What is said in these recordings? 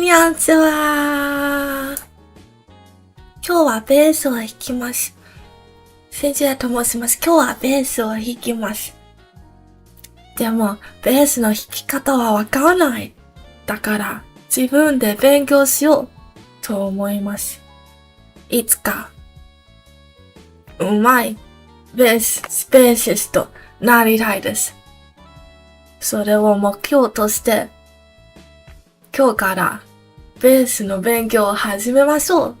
にゃんちは。今日はベースを弾きます。センチだと申します。今日はベースを弾きます。でも、ベースの弾き方はわからない。だから、自分で勉強しようと思います。いつか、うまいベーススペーシストなりたいです。それを目標として、今日からベースの勉強を始めましょう。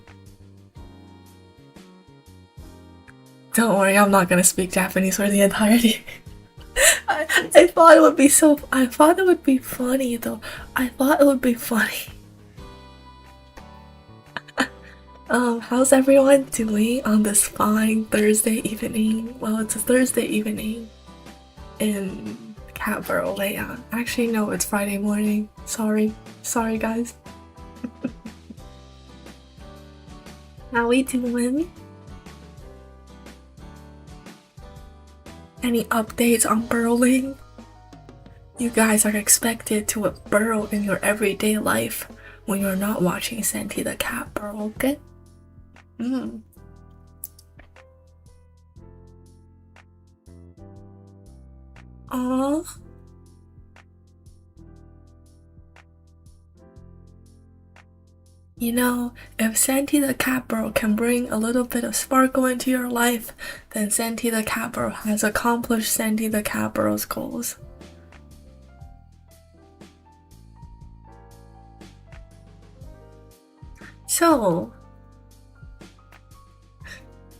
Don't worry, I'm not gonna speak Japanese for the entirety. I thought it would be I thought it would be funny though. I thought it would be funny. How's everyone doing on this fine Thursday evening? Well, it's a Thursday evening in Catboro Layout. Actually, no, it's Friday morning. Sorry guys. How we doing? Any updates on burrowing? You guys are expected to burrow in your everyday life when you're not watching Santi the cat burrow, okay? Aww. You know, if Santi the Catbird can bring a little bit of sparkle into your life, then Santi the Catbird has accomplished Santi the Catbird's goals. So,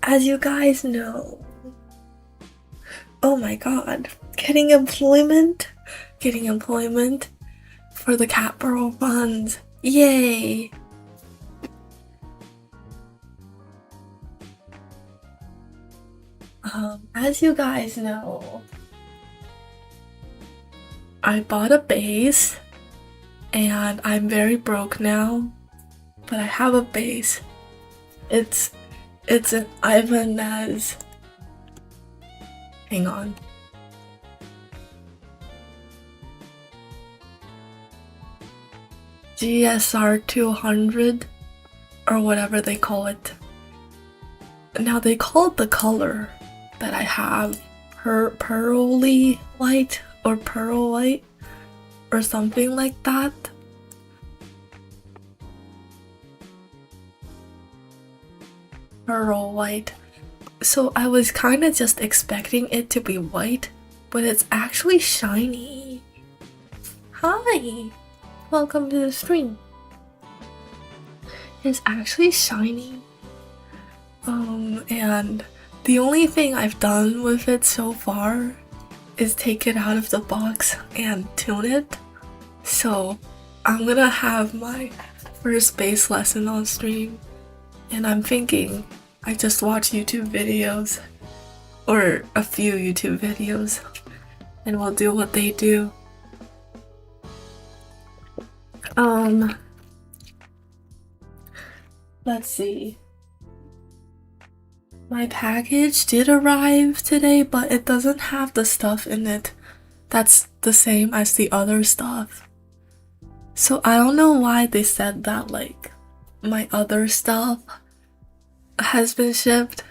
as you guys know, oh my god, getting employment for the Catbird funds. Yay! As you guys know, I bought a bass and I'm very broke now, but I have a bass. It's an Ibanez. Hang on. GSR 200 or whatever they call it. Now they call it the color that I have pearly white or pearl white or something like that. Pearl white. So I was kind of just expecting it to be white, but it's actually shiny. Hi! Welcome to the stream. It's actually shiny. And the only thing I've done with it so far is take it out of the box and tune it. So I'm gonna have my first bass lesson on stream, and I'm thinking I just watch YouTube videos, or a few YouTube videos, and we'll do what they do. Let's see. My package did arrive today, but it doesn't have the stuff in it that's the same as the other stuff. So I don't know why they said that, like, my other stuff has been shipped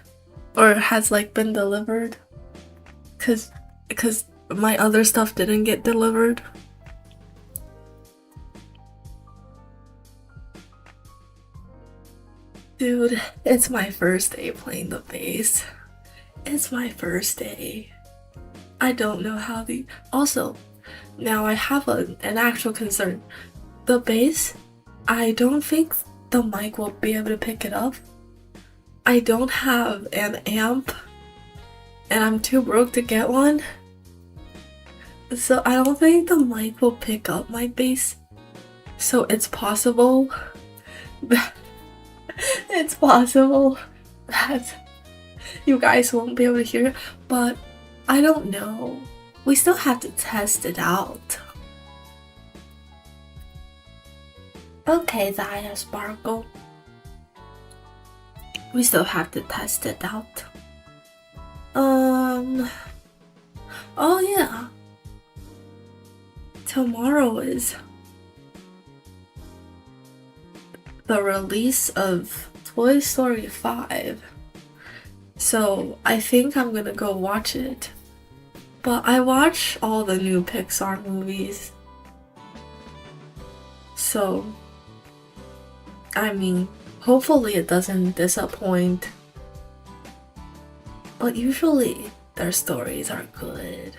or has, like, been delivered. Cause my other stuff didn't get delivered. Dude, it's my first day playing the bass. It's my first day. I don't know how the... Also, now I have an actual concern. The bass, I don't think the mic will be able to pick it up. I don't have an amp, and I'm too broke to get one. So I don't think the mic will pick up my bass. So it's possible that you guys won't be able to hear it, but I don't know. We still have to test it out. Okay, Zaya Sparkle. We still have to test it out. Oh yeah. Tomorrow is the release of Toy Story 5. So I think I'm gonna go watch it. But I watch all the new Pixar movies. So, I mean, hopefully it doesn't disappoint. But usually their stories are good.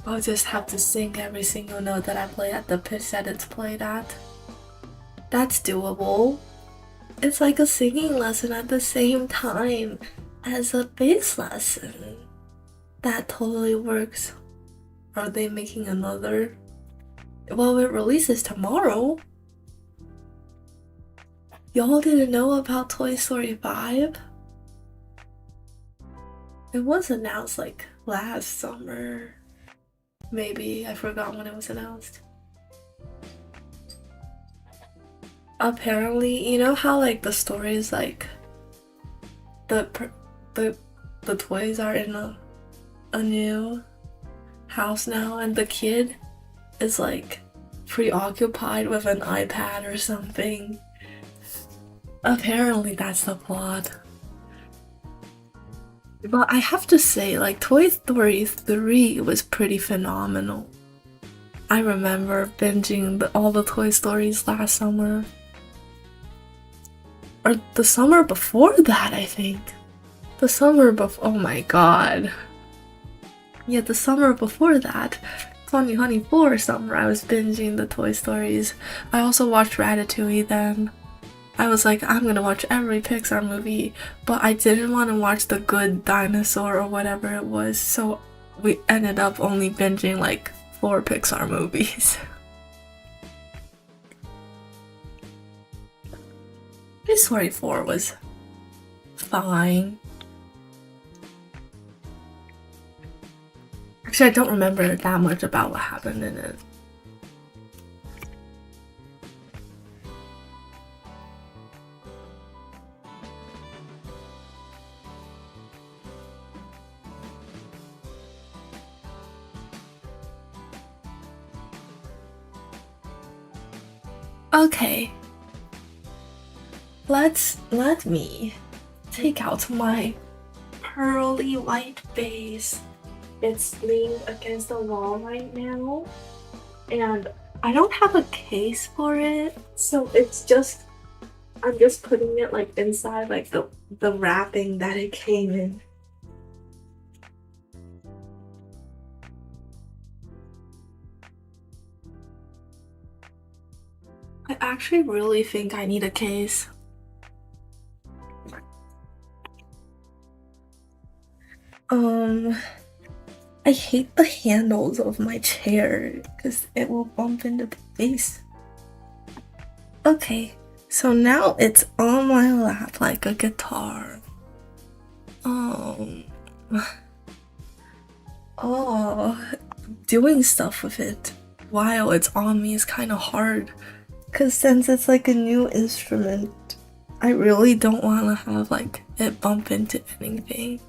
I'll just have to sing every single note that I play at the pitch that it's played at. That's doable. It's like a singing lesson at the same time as a bass lesson. That totally works. Are they making another? Well, it releases tomorrow. Y'all didn't know about Toy Story 5? It was announced like last summer. Maybe, I forgot when it was announced. Apparently, you know how like the story is like the toys are in a new house now, and the kid is like preoccupied with an iPad or something. Apparently that's the plot. But I have to say, like, Toy Story 3 was pretty phenomenal. I remember binging all the Toy Stories last summer. Or the summer before that, I think. The summer before, oh my god. Yeah, the summer before that, 2024 summer, I was binging the Toy Stories. I also watched Ratatouille then. I was like, I'm gonna watch every Pixar movie, but I didn't want to watch The Good Dinosaur or whatever it was, so we ended up only binging like 4 Pixar movies. Toy Story 4 was fine. Actually, I don't remember that much about what happened in it. Okay. Let me take out my pearly white base. It's leaned against the wall right now, and I don't have a case for it, so I'm just putting it like inside like the wrapping that it came in. I actually really think I need a case. I hate the handles of my chair because it will bump into the face. Okay, so now it's on my lap like a guitar. Doing stuff with it while it's on me is kind of hard. Because since it's like a new instrument, I really don't want to have like it bump into anything.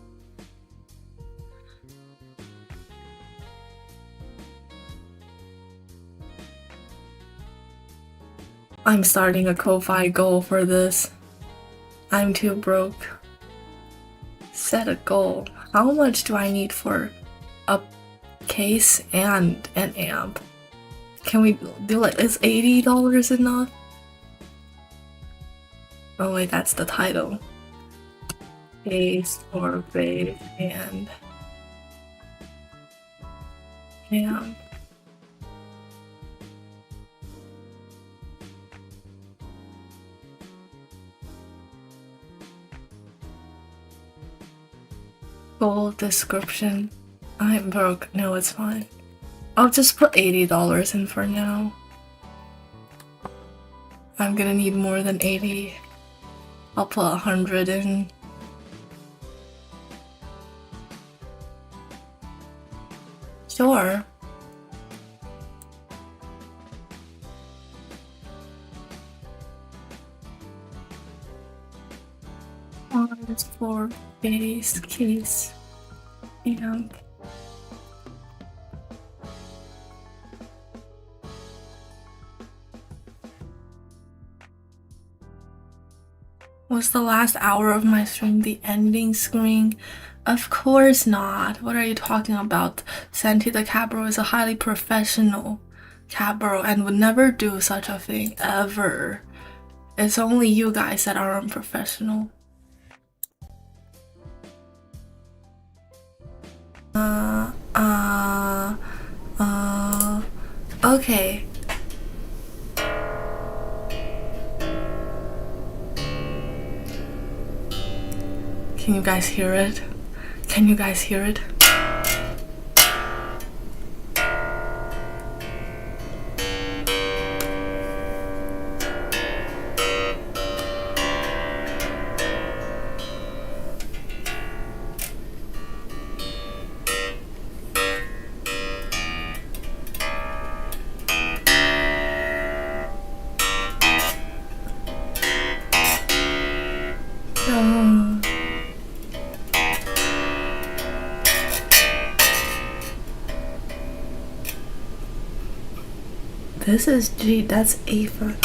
I'm starting a Ko-Fi goal for this. I'm too broke. Set a goal. How much do I need for a case and an amp? Can we do like, is $80 enough? Oh wait, that's the title. Case or bass and amp. Goal description. I'm broke. No, it's fine. I'll just put $80 in for now. I'm gonna need more than 80. I'll put 100 in. Sure. Arms for base case amp. Was the last hour of my stream the ending screen? Of course not. What are you talking about? Santi the Cabro is a highly professional Cabro and would never do such a thing, ever. It's only you guys that are unprofessional. Okay. Can you guys hear it? Can you guys hear it? This is G, that's A flat.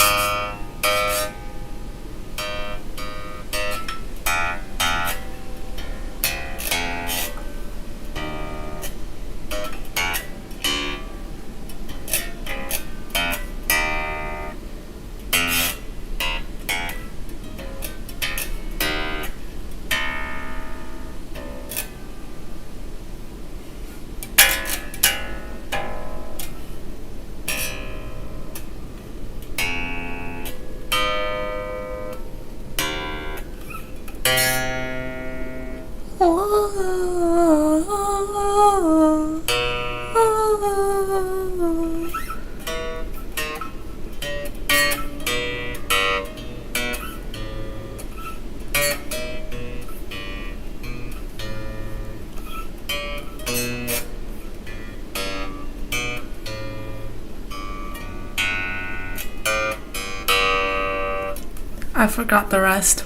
I forgot the rest.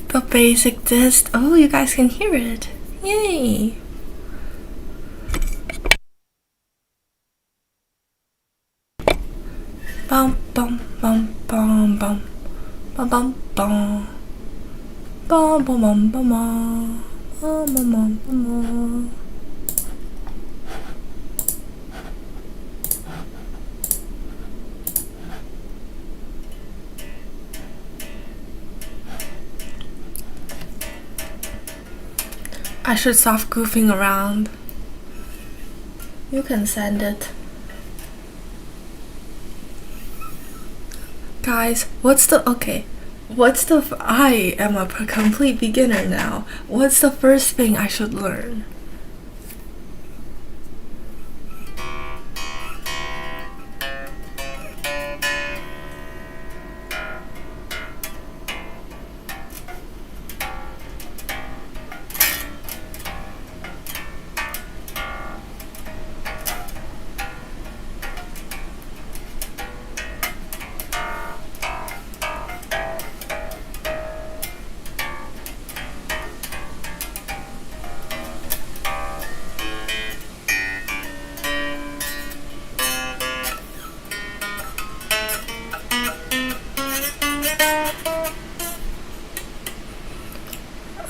The basic dist. Oh, you guys can hear it. Yay! Bum bum bum bum bum bum bum bum bum bum bum bum bum bum bum. I should stop goofing around. You can send it. Guys, I am a complete beginner now. What's the first thing I should learn?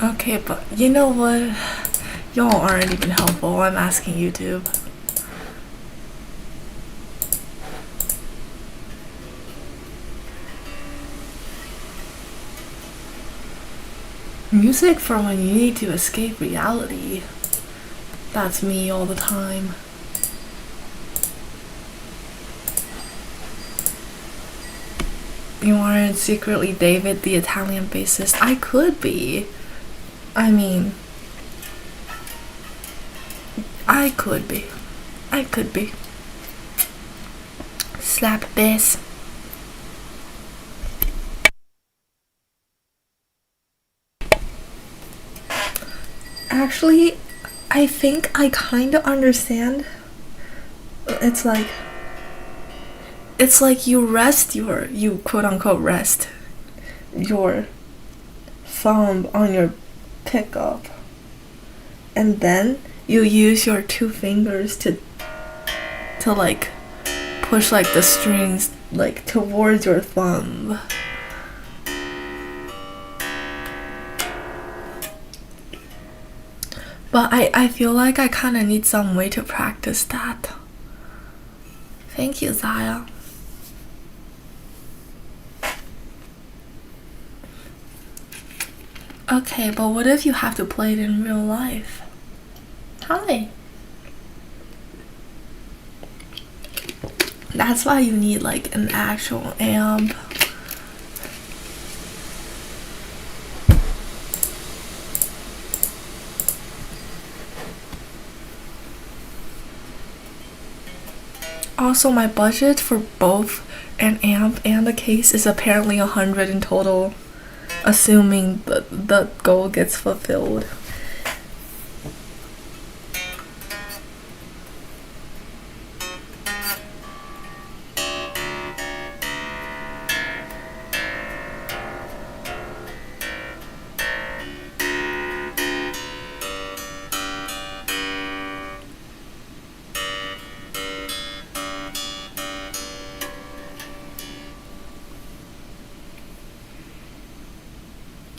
Okay, but you know what? Y'all aren't even helpful. I'm asking YouTube. Music for when you need to escape reality. That's me all the time. You aren't secretly David, the Italian bassist? I could be. I mean, I could be. Slap bass. Actually, I think I kind of understand. It's like you quote unquote rest your thumb on your pickup, and then you use your two fingers to like push like the strings like towards your thumb. But I feel like I kind of need some way to practice that. Thank you, Zaya. Okay, but what if you have to play it in real life? Hi. That's why you need like an actual amp. Also, my budget for both an amp and a case is apparently 100 in total, assuming the goal gets fulfilled.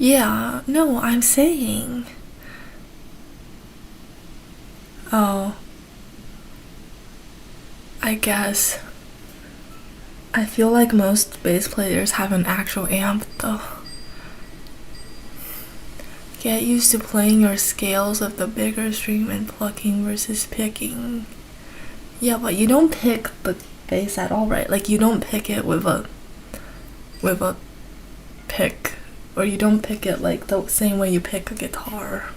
Yeah, no, I'm saying. Oh, I guess. I feel like most bass players have an actual amp though. Get used to playing your scales of the bigger string and plucking versus picking. Yeah, but you don't pick the bass at all, right? Like you don't pick it with a pick, or you don't pick it like the same way you pick a guitar.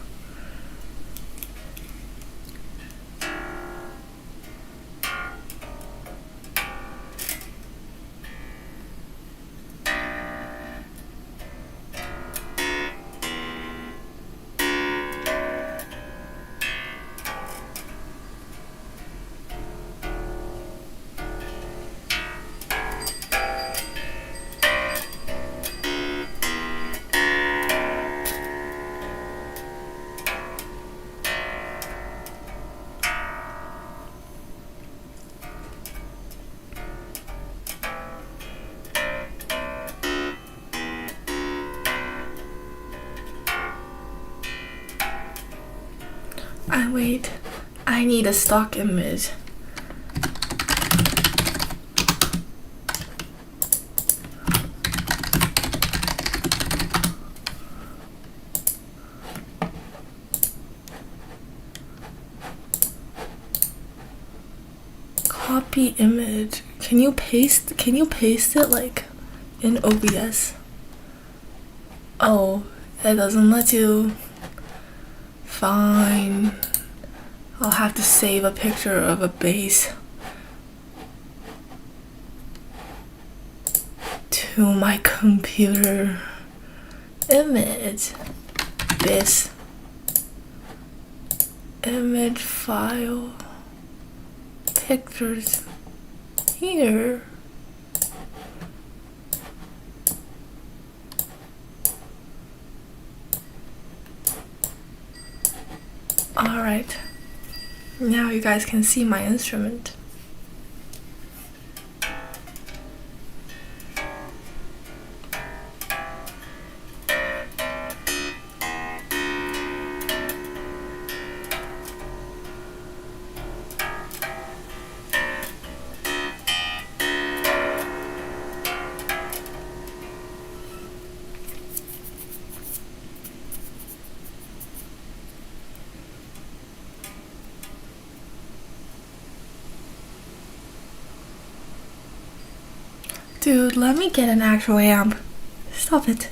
Wait, I need a stock image. Copy image. Can you paste it like in OBS? Oh, it doesn't let you. Fine. I'll have to save a picture of a bass to my computer. Image. This. Image file. Pictures. Here. Alright. Now you guys can see my instrument. Dude, let me get an actual amp. Stop it.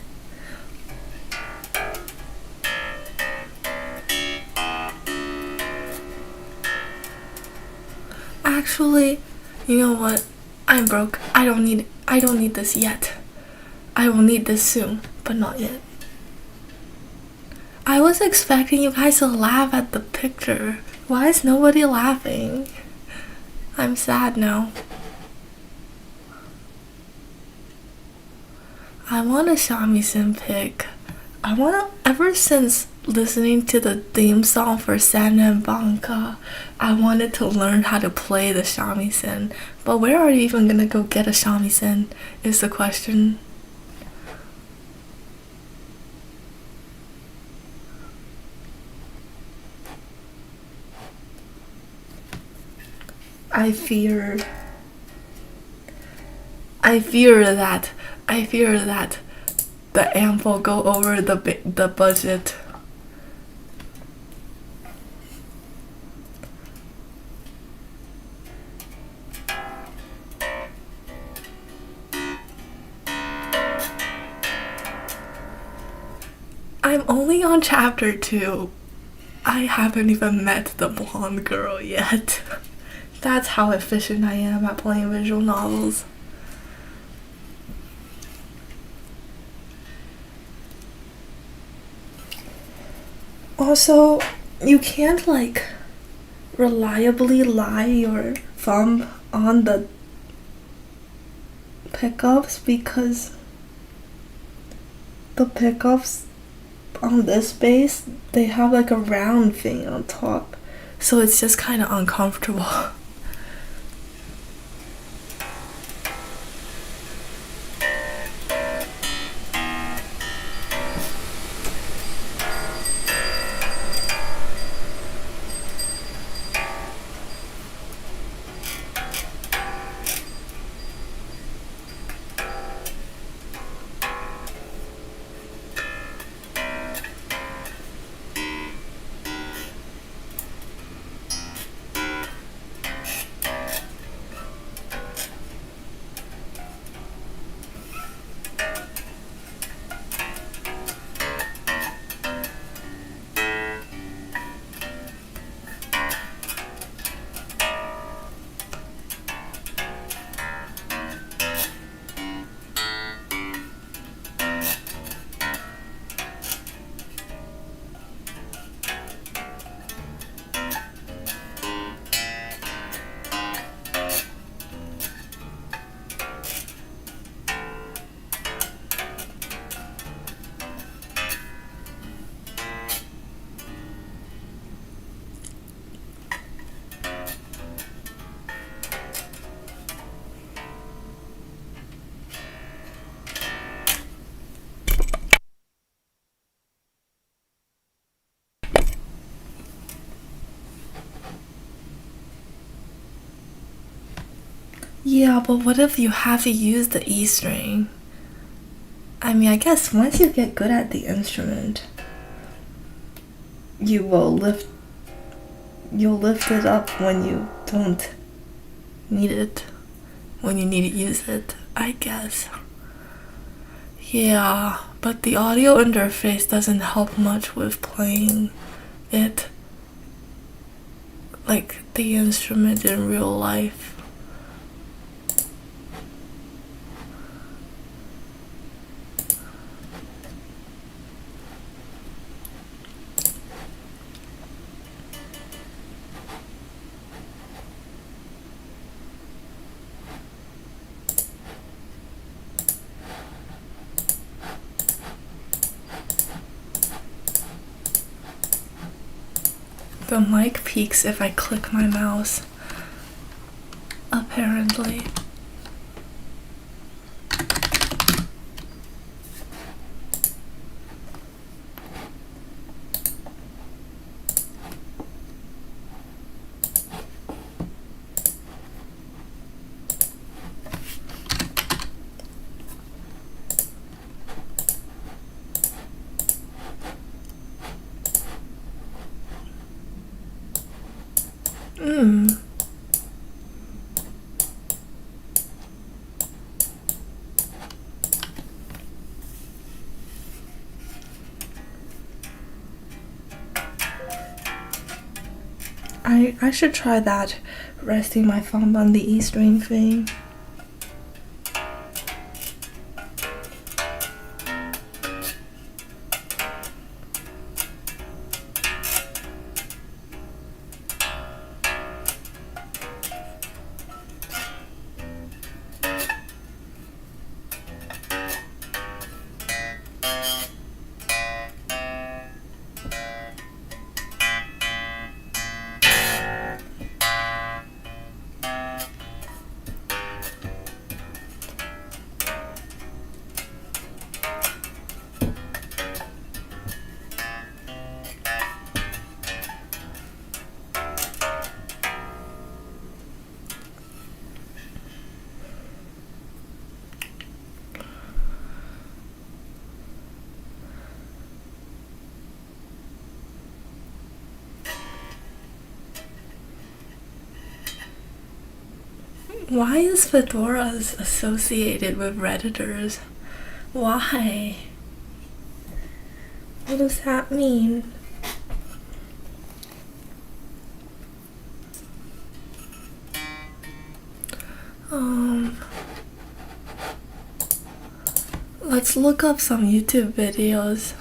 Actually, you know what? I'm broke. I don't need this yet. I will need this soon, but not yet. I was expecting you guys to laugh at the picture. Why is nobody laughing? I'm sad now. I want a shamisen pick. Ever since listening to the theme song for Sanden Banka, I wanted to learn how to play the shamisen. But where are you even gonna go get a shamisen is the question. I fear. I fear that. I fear that the amp will go over the budget. I'm only on chapter 2. I haven't even met the blonde girl yet. That's how efficient I am at playing visual novels. Also, you can't like reliably lie your thumb on the pickups because the pickups on this base, they have like a round thing on top, so it's just kind of uncomfortable. Yeah, but what if you have to use the E string? I mean, I guess once you get good at the instrument, you'll lift it up when you don't need it, when you need to use it, I guess. Yeah, but the audio interface doesn't help much with playing it like the instrument in real life. The mic peaks if I click my mouse, apparently. I should try that, resting my thumb on the E string thing. Why is fedoras associated with Redditors? Why? What does that mean? Let's look up some YouTube videos.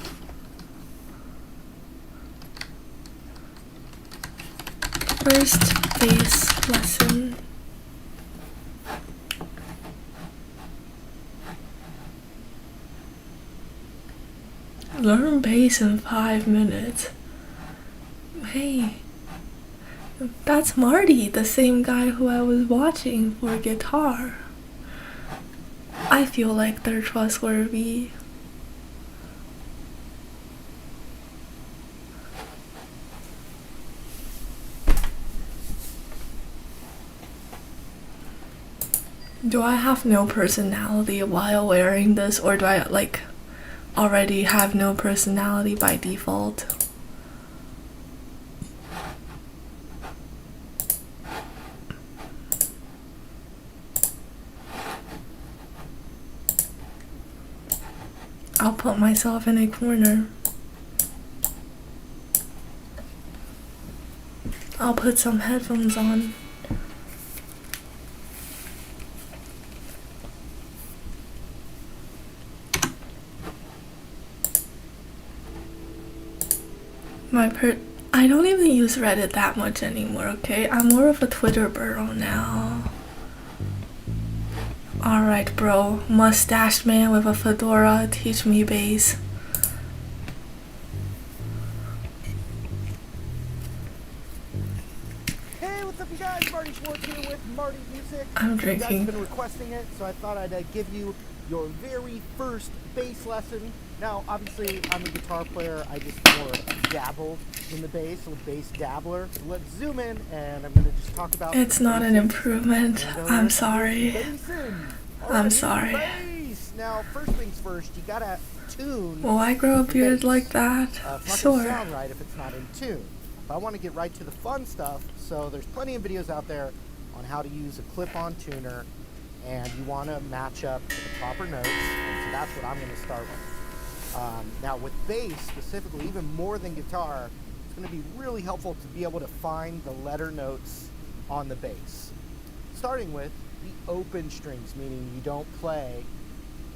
First bass lesson. Learn bass in 5 minutes. Hey, that's Marty, the same guy who I was watching for guitar. I feel like they're trustworthy. Do I have no personality while wearing this, or do I like already have no personality by default? I'll put myself in a corner. I'll put some headphones on. I don't even use Reddit that much anymore, okay? I'm more of a Twitter burro now. Alright, bro. Mustache man with a fedora, teach me bass. Hey, what's up, you guys? Marty Schwartz here with Marty Music. I'm drinking. You guys have been requesting it, so I thought I'd give you your very first bass lesson. Now, obviously, I'm a guitar player. I just more dabbled in the bass, so a bass dabbler. So let's zoom in, and I'm going to just talk about... It's not an improvement. I'm sorry. I'm sorry. Bass. Now, first things first, you got to tune... Will I grow a beard like that? It's not Sure. going to sound right if it's not in tune. But I want to get right to the fun stuff, so there's plenty of videos out there on how to use a clip-on tuner, and you want to match up to the proper notes, and so that's what I'm going to start with. Now with bass specifically, even more than guitar, it's going to be really helpful to be able to find the letter notes on the bass. Starting with the open strings, meaning you don't play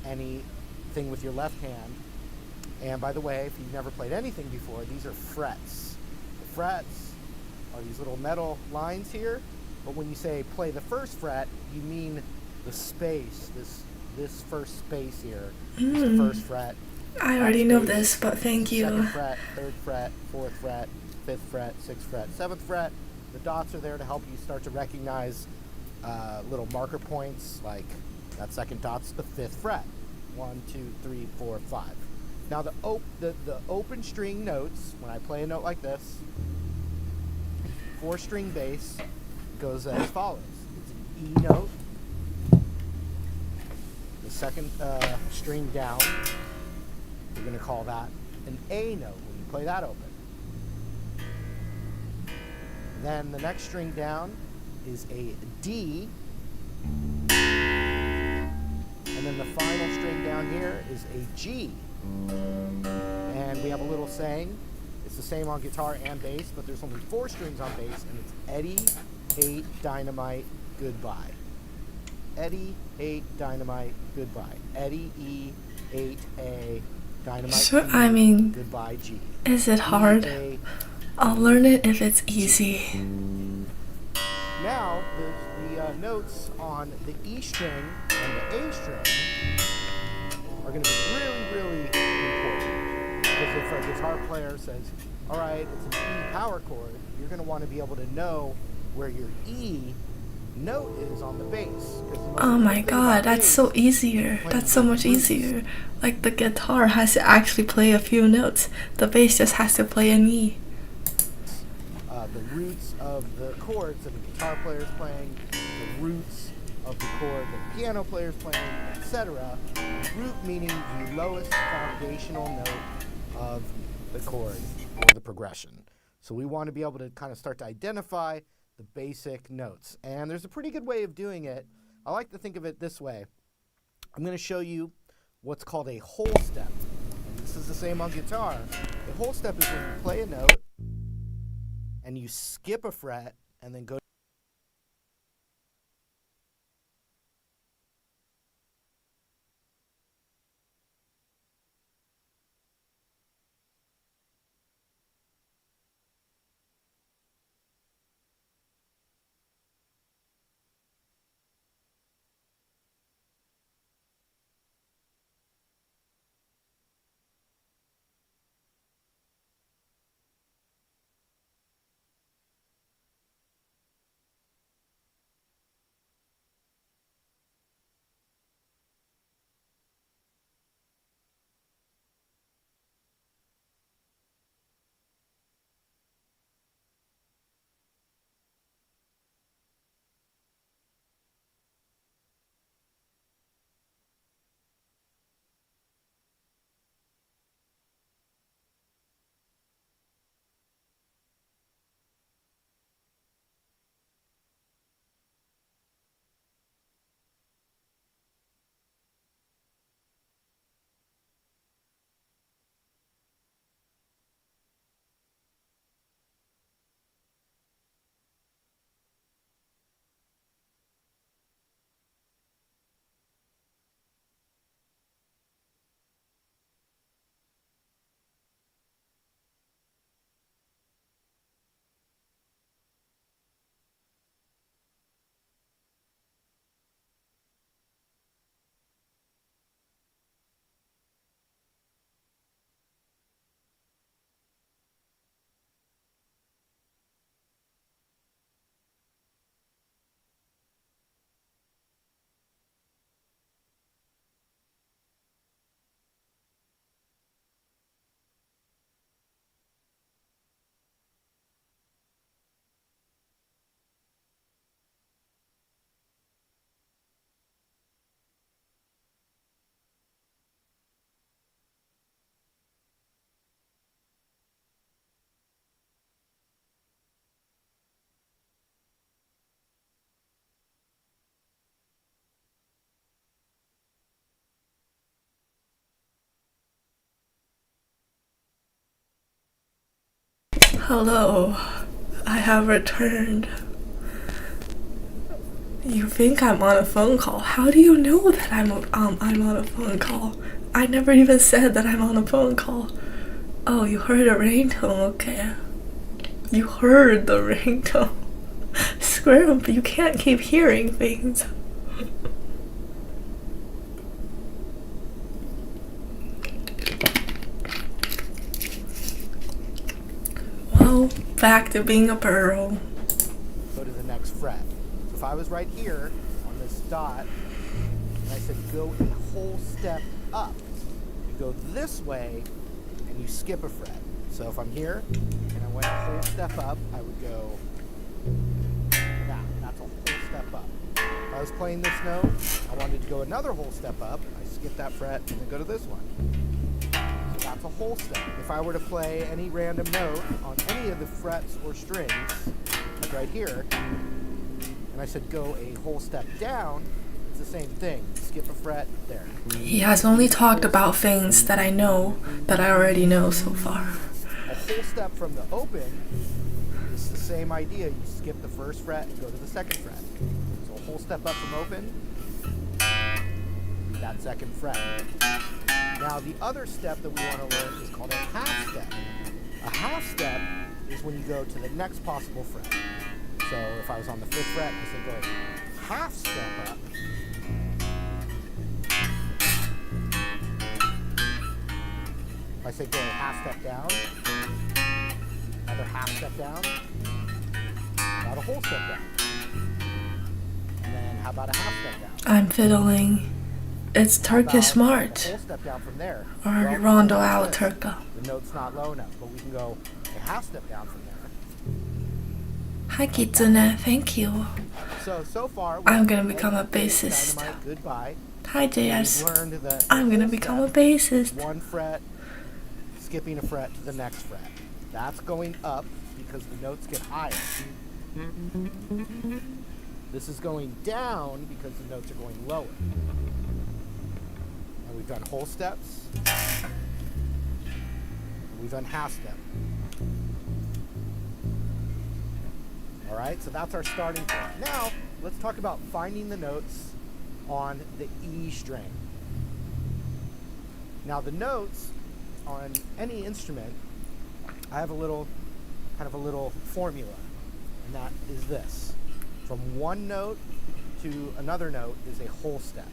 anything with your left hand. And by the way, if you've never played anything before, these are frets. The frets are these little metal lines here, but when you say play the first fret, you mean the space, this first space here is the first fret. I already know this, but thank you. Second fret, third fret, fourth fret, fifth fret, sixth fret, seventh fret. The dots are there to help you start to recognize little marker points, like that second dot's the fifth fret. 1, 2, 3, 4, 5. Now the open string notes, when I play a note like this, 4-string bass goes as follows. It's an E note, the second string down, we're going to call that an A note when you play that open. Then the next string down is a D, and then the final string down here is a G. And we have a little saying. It's the same on guitar and bass, but there's only 4 strings on bass, and it's Eddie, 8, dynamite, goodbye. Eddie, 8, dynamite, goodbye. Eddie, E, 8, A, dynamite, Sure, E, I mean, goodbye, G. is it hard? A, I'll learn it if it's easy. now, the notes on the E string and the A string are going to be really, really important. Because if a guitar player says, all right, it's an E power chord, you're going to want to be able to know where your E note is on the bass. Oh my god, that's so easier. That's so much easier. Like the guitar has to actually play a few notes. The bass just has to play an E. The roots of the chords that a guitar player is playing, the roots of the chord that a piano player is playing, etc. Root meaning the lowest foundational note of the chord or the progression. So we want to be able to kind of start to identify the basic notes. And there's a pretty good way of doing it. I like to think of it this way. I'm going to show you what's called a whole step. And this is the same on guitar. A whole step is when you play a note and you skip a fret and then go. Hello, I have returned. You think I'm on a phone call? How do you know that I'm on a phone call? I never even said that I'm on a phone call. Oh, you heard a ringtone, okay. You heard the ringtone. Scrimp, you can't keep hearing things. Well, back to being a burro. Go to the next fret. So if I was right here on this dot, and I said go a whole step up, you go this way and you skip a fret. So if I'm here and I went a whole step up, I would go that. That's a whole step up. If I was playing this note, I wanted to go another whole step up, I skip that fret and then go to this one. So that's a whole step. If I were to play any random note on any of the frets or strings, like right here, and I said go a whole step down, it's the same thing. Skip a fret, there. He has only talked about things that I know, that I already know so far. A whole step from the open is the same idea. You skip the first fret and go to the second fret. So a whole step up from open, that second fret. Now the other step that we want to learn is called a half step. A half step is when you go to the next possible fret. So if I was on the 5th fret, I said go half step up. If I say go a half step down, another half step down, about a whole step down. And then how about a half step down? I'm fiddling. It's Turkish March. A whole step down from there. Or Rondo al Turca. The note's not low enough, but we can go a half step down from there. Hi Kitsune, thank you. So far, I'm gonna become a bassist. Dynamite, goodbye. Hi JS. We've learned that I'm gonna become a bassist. one fret, skipping a fret to the next fret. That's going up because the notes get higher. This is going down because the notes are going lower. And we've done whole steps. We've done half step. All right, so that's our starting point. Now, let's talk about finding the notes on the E string. Now, the notes on any instrument, I have a little formula, and that is this. From one note to another note is a whole step.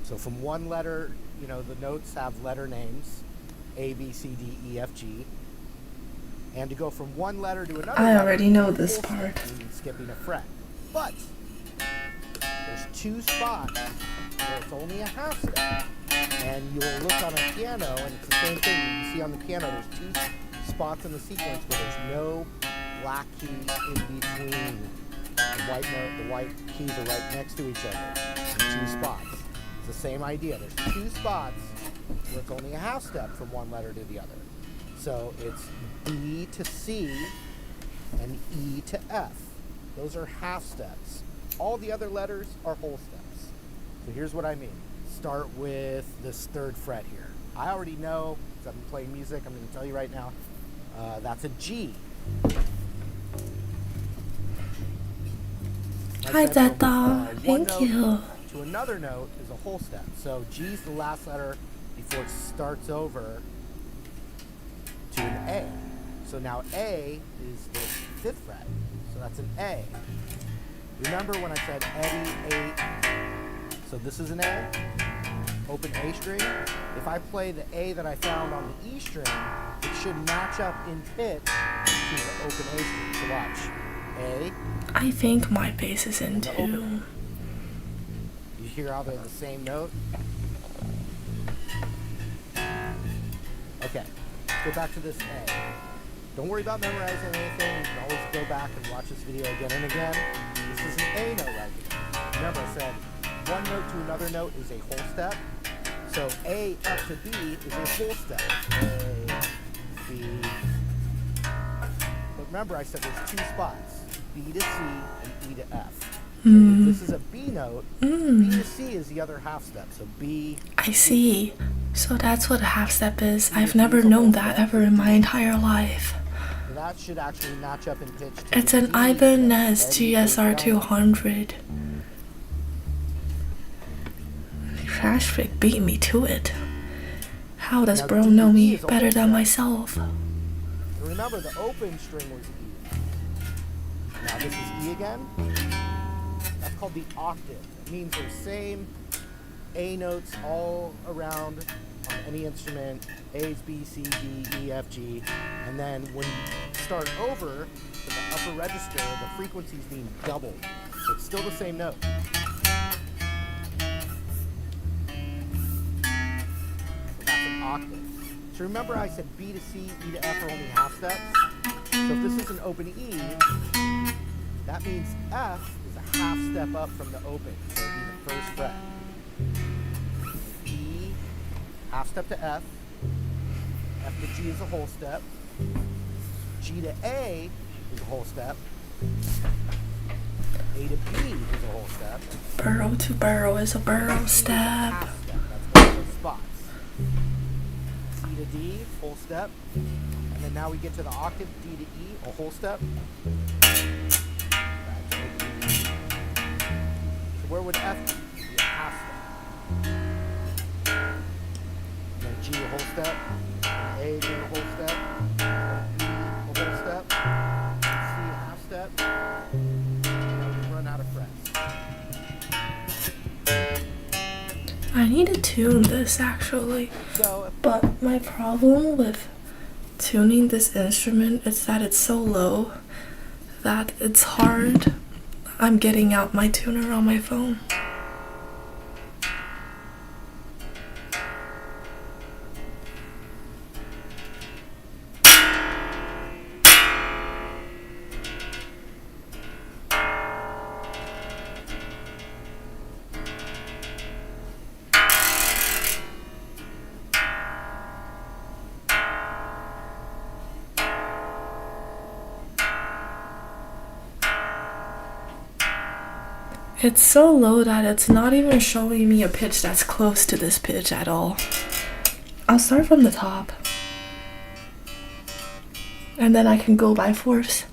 So from one letter, the notes have letter names, A, B, C, D, E, F, G. And to go from one letter to another I letter, already know this part. means skipping a fret. But there's two spots where it's only a half step. And you'll look on a piano, and it's the same thing. You see on the piano, there's two spots in the sequence where there's no black keys in between. The white note, the white keys are right next to each other in two spots. It's the same idea. There's two spots where it's only a half step from one letter to the other. So it's B to C and E to F. Those are half steps. All the other letters are whole steps. So here's what I mean. Start with this third fret here. I already know, because I've been playing music, I'm going to tell you right now, that's a G. Hi, Tata. Thank you. To another note is a whole step. So G is the last letter before it starts over to an A. So now A is the fifth fret. So that's an A. Remember when I said Eddie, A? So this is an A, open A string. If I play the A that I found on the E string, it should match up in pitch to the open A string. So watch. A. I think my bass is in too. You hear how they're the same note? Okay, go back to this A. Don't worry about memorizing anything. You can always go back and watch this video again and again. This is an A note right here. Remember I said one note to another note is a whole step. So A up to B is a whole step. A, B. But remember I said there's two spots. B to C and E to F. So if this is a B note, B to C is the other half step. So B. I see. So that's what a half step is. I've never known that ever in my entire life. So that should actually match up in pitch. To It's an Ibanez GSR 200. Trashfik beat me to it. How does bro know me better than myself? And remember, the open string was E. Now this is E again. That's called the octave. It means there's same A notes all around on any instrument. A's, B, C, D, E, F, G. And then when you start over to the upper register, the frequency is being doubled. So it's still the same note. So that's an octave. So remember I said B to C, E to F are only half steps? So if this is an open E, that means F is a half step up from the open. So it would be the first fret. E, half step to F. F to G is a whole step. G to A is a whole step. A to B is a whole step. Burrow to burrow is a burrow step. Half step. That's one of those spots. C to D, whole step. And then now we get to the octave, D to E, a whole step. So where would F be? Be a half step. And then G a whole step. And A being a whole step. And B a whole step. And C a half step. And now we run out of frets. I need to tune this actually. So But my problem with tuning this instrument is that it's so low that it's hard. I'm getting out my tuner on my phone. It's so low that it's not even showing me a pitch that's close to this pitch at all. I'll start from the top. And then I can go by fourths.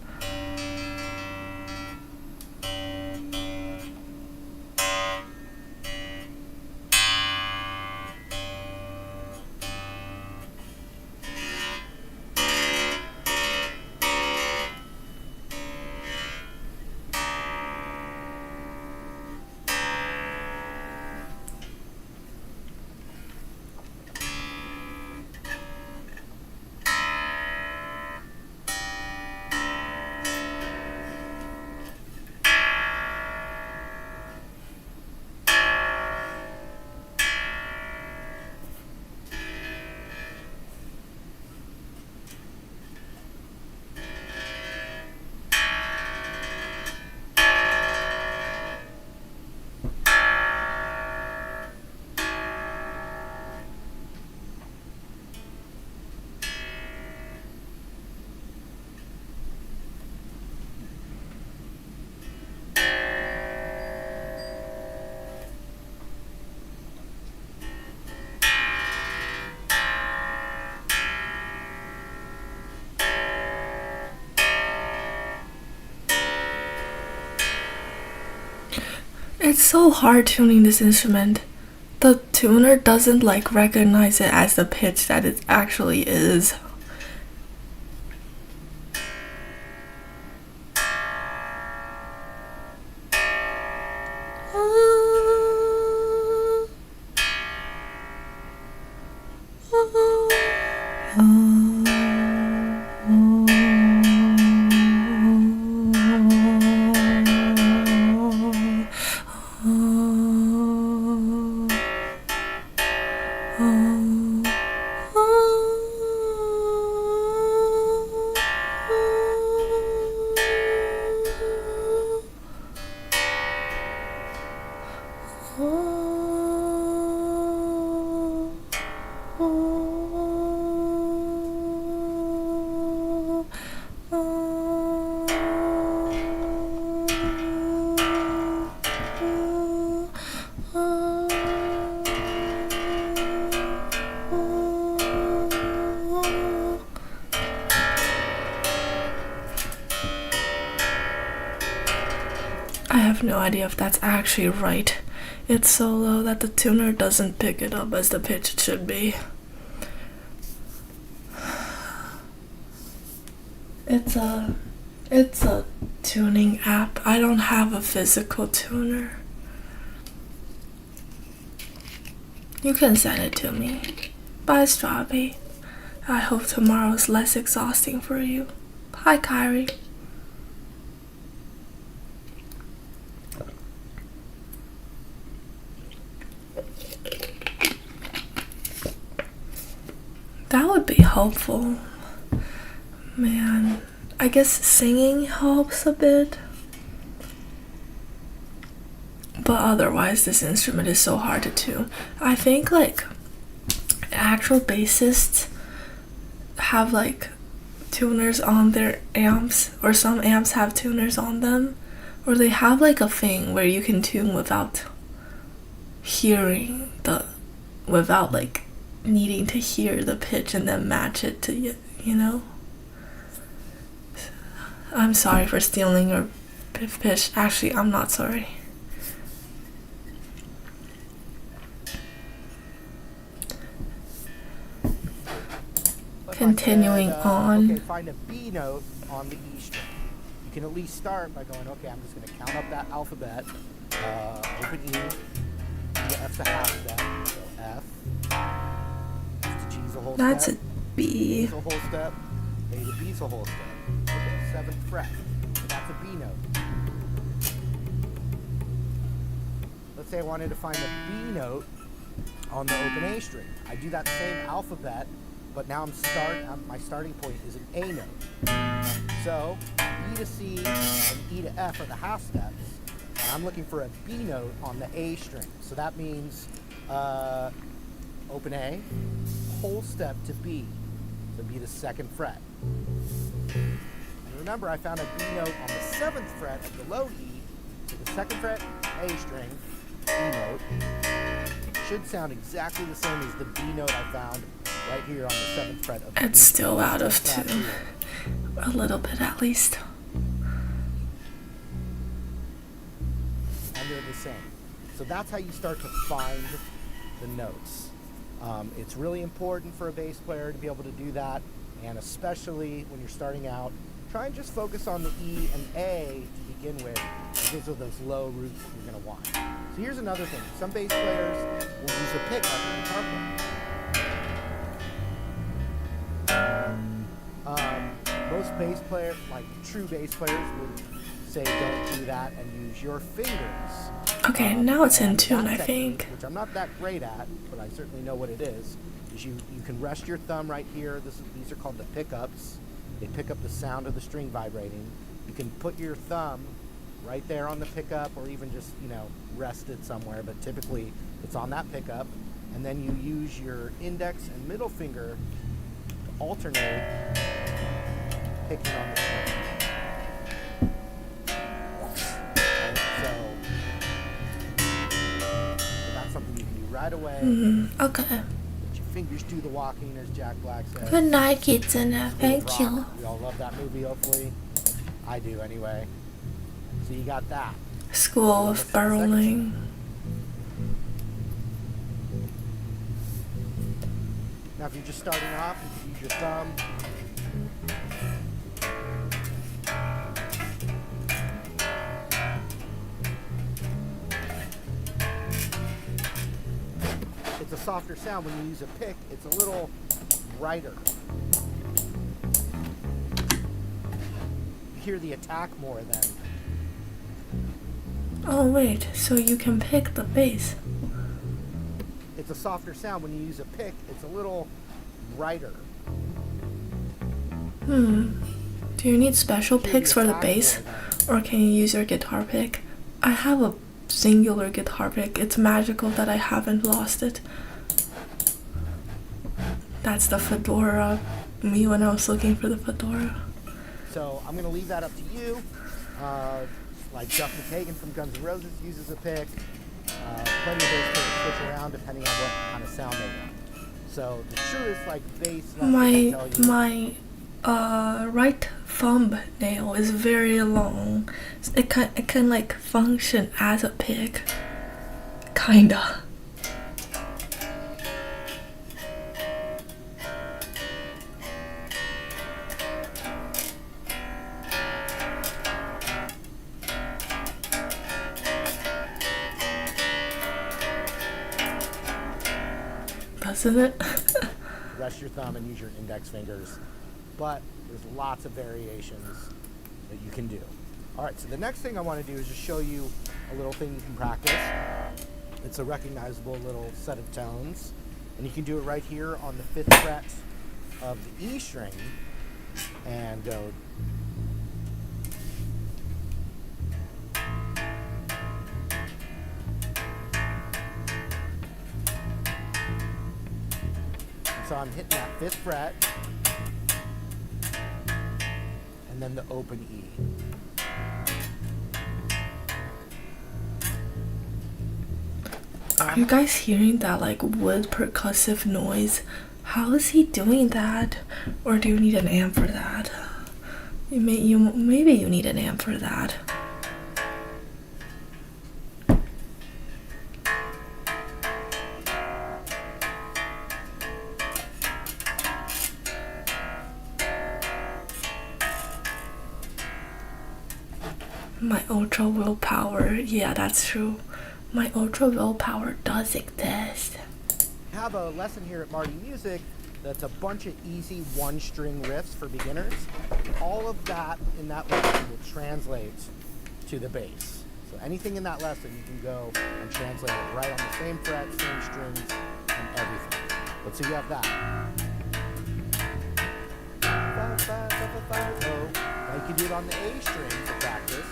It's so hard tuning this instrument. The tuner doesn't like recognize it as the pitch that it actually is. I have no idea if that's actually right. It's so low that the tuner doesn't pick it up as the pitch it should be. It's a tuning app. I don't have a physical tuner. You can send it to me. Bye, Strawberry. I hope tomorrow's less exhausting for you. Hi, Kyrie. That would be helpful. Man, I guess singing helps a bit. But otherwise, this instrument is so hard to tune. I think like actual bassists have like tuners on their amps, or some amps have tuners on them, or they have like a thing where you can tune without hearing without like needing to hear the pitch and then match it to you know. I'm sorry for stealing your pitch. Actually, I'm not sorry. Continuing on. Okay, find a B note on the E string. You can at least start by going, okay, I'm just going to count up that alphabet. Open E. F's a half step. So F. G's a whole That's step. a B. G's a whole step. A to B's a whole step. Okay, 7th fret. So that's a B note. Let's say I wanted to find a B note on the open A string. I do that same alphabet, but now my starting point is an A note. So E to C and E to F are the half steps. And I'm looking for a B note on the A string. So that means open A, whole step to B. So B to 2nd fret. And remember, I found a B note on the 7th fret of the low E. So the 2nd fret A string, E note, should sound exactly the same as the B note I found right here on the 7th fret of the It's still out of flat tune. here. A little bit at least. And they're the same. So that's how you start to find the notes. It's really important for a bass player to be able to do that, and especially when you're starting out, try and just focus on the E and A to begin with. Those are those low roots that you're going to want. So here's another thing. Some bass players will use a pick like a guitar player. Most bass players, like true bass players, would say don't do that and use your fingers. Okay, now it's in And tune, that I technique, think. which I'm not that great at, but I certainly know what it is you can rest your thumb right here. These are called the pickups. They pick up the sound of the string vibrating. You can put your thumb right there on the pickup, or even just, rest it somewhere, but typically it's on that pickup. And then you use your index and middle finger to alternate picking on the string. So that's something you can do right away. Okay. Let your fingers do the walking, as Jack Black says. Good night, Kitsune. Thank Rock. you. We all love that movie, hopefully. I do, anyway. So you got that. School of Barreling. Now, if you're just starting off, you can use your thumb. It's a softer sound when you use a pick. It's a little brighter. You hear the attack more then. Oh wait, so you can pick the bass. It's a softer sound when you use a pick. It's a little brighter. Do you need special Hear picks for the attack bass? more then. Or can you use your guitar pick? I have a singular guitar pick. It's magical that I haven't lost it. That's the fedora. Me when I was looking for the fedora. So I'm going to leave that up to you. Like Duff McKagan from Guns N' Roses uses a pick. Plenty of bass players switch around depending on what kind of sound they want. So the truest bass lesson I tell you. My right thumbnail is very long. It can like function as a pick. Kinda. Doesn't it? Rest your thumb and use your index fingers. But there's lots of variations that you can do. All right, so the next thing I want to do is just show you a little thing you can practice. It's a recognizable little set of tones. And you can do it right here on the 5th fret of the E string and go. So I'm hitting that 5th fret and then the open E. Are you guys hearing that like wood percussive noise? How is he doing that? Or do you need an amp for that? Maybe you need an amp for that. My ultra willpower, yeah, that's true. My ultra willpower does exist. Have a lesson here at Marty Music that's a bunch of easy one-string riffs for beginners. All of that in that lesson will translate to the bass. So anything in that lesson you can go and translate it right on the same fret, same strings, and everything. Let's see, you have that. Oh. Now you can do it on the A string to practice.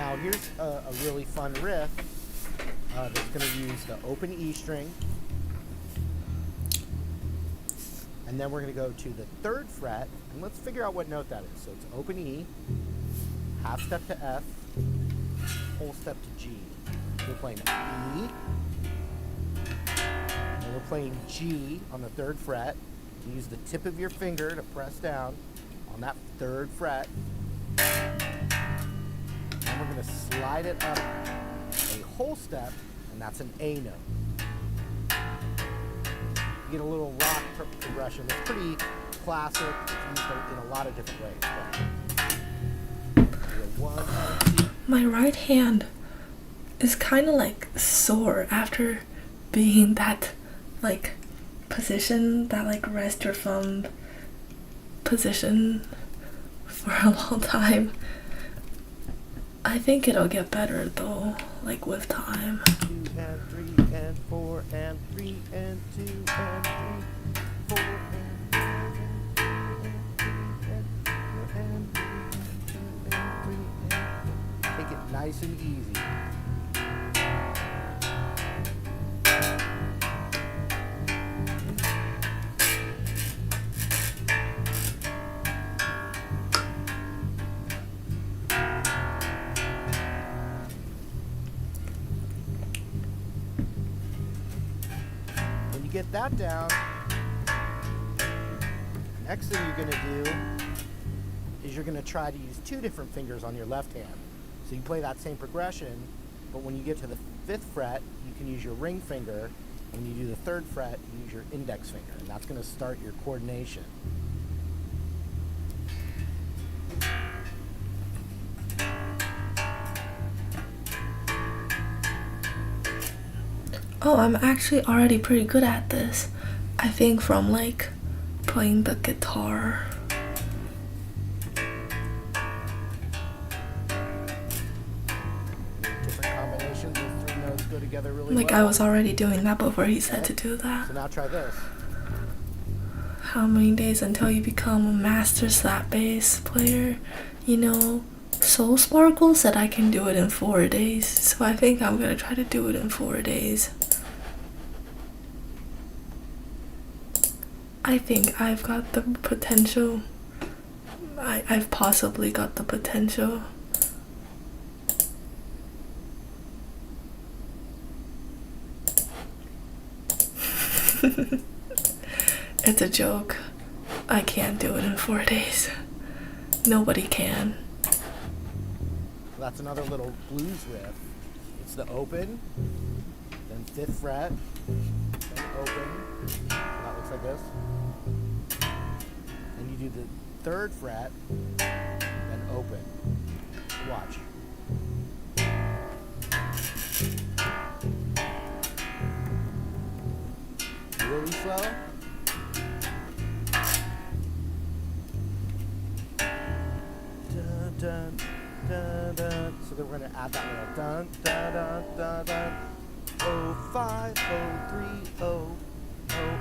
Now here's a really fun riff that's going to use the open E string. And then we're going to go to the 3rd fret, and let's figure out what note that is. So it's open E, half step to F, whole step to G. We're playing E, and we're playing G on the 3rd fret. You use the tip of your finger to press down on that 3rd fret. And we're going to slide it up a whole step, and that's an A note. You get a little rock progression that's pretty classic. It's used in a lot of different ways. But My right hand is kind of like sore after being that like position, that like rest your thumb position for a long time. I think it'll get better though, like with time. 2 and 3 and 4 and 3 and 2 and 3, 4 and 3. Take it nice and easy. Get that down. Next thing you're going to do is you're going to try to use 2 different fingers on your left hand. So you play that same progression, but when you get to the 5th fret, you can use your ring finger. When you do the 3rd fret, you use your index finger, and that's going to start your coordination. Oh, I'm actually already pretty good at this. I think from like playing the guitar. Different combinations of 3 notes go together really Like well. I was already doing that before he said to do that. So now try this. How many days until you become a master slap bass player? You know, Soul Sparkle said I can do it in 4 days, so I think I'm gonna try to do it in 4 days. I think I've got the potential. I've possibly got the potential. It's a joke. I can't do it in 4 days. Nobody can. That's another little blues riff. It's the open, then 5th fret, then open. That looks like this. Then you do the 3rd fret, then open. Watch. Really slow. Dun, dun, dun, dun. So then we're going to add that little dun, dun, dun, dun, dun. 05, 03, 0,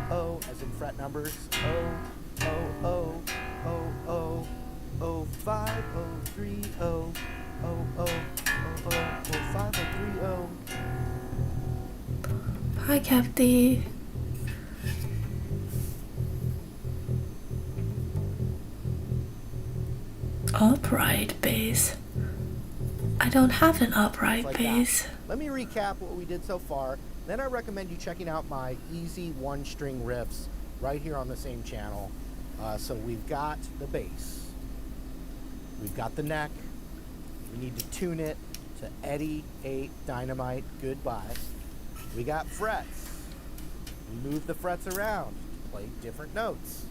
0, as in fret numbers. 0, 0, 0, 0, 0, 05, 03, 0, 0, 0, 0, 05, 03, 0. Hi, Capty. Upright bass. I don't have an upright Like bass. that. Let me recap what we did so far. Then I recommend you checking out my easy 1-string riffs right here on the same channel. So we've got the bass. We've got the neck. We need to tune it to Eddie 8 Dynamite Goodbye. We got frets. We move the frets around, play different notes.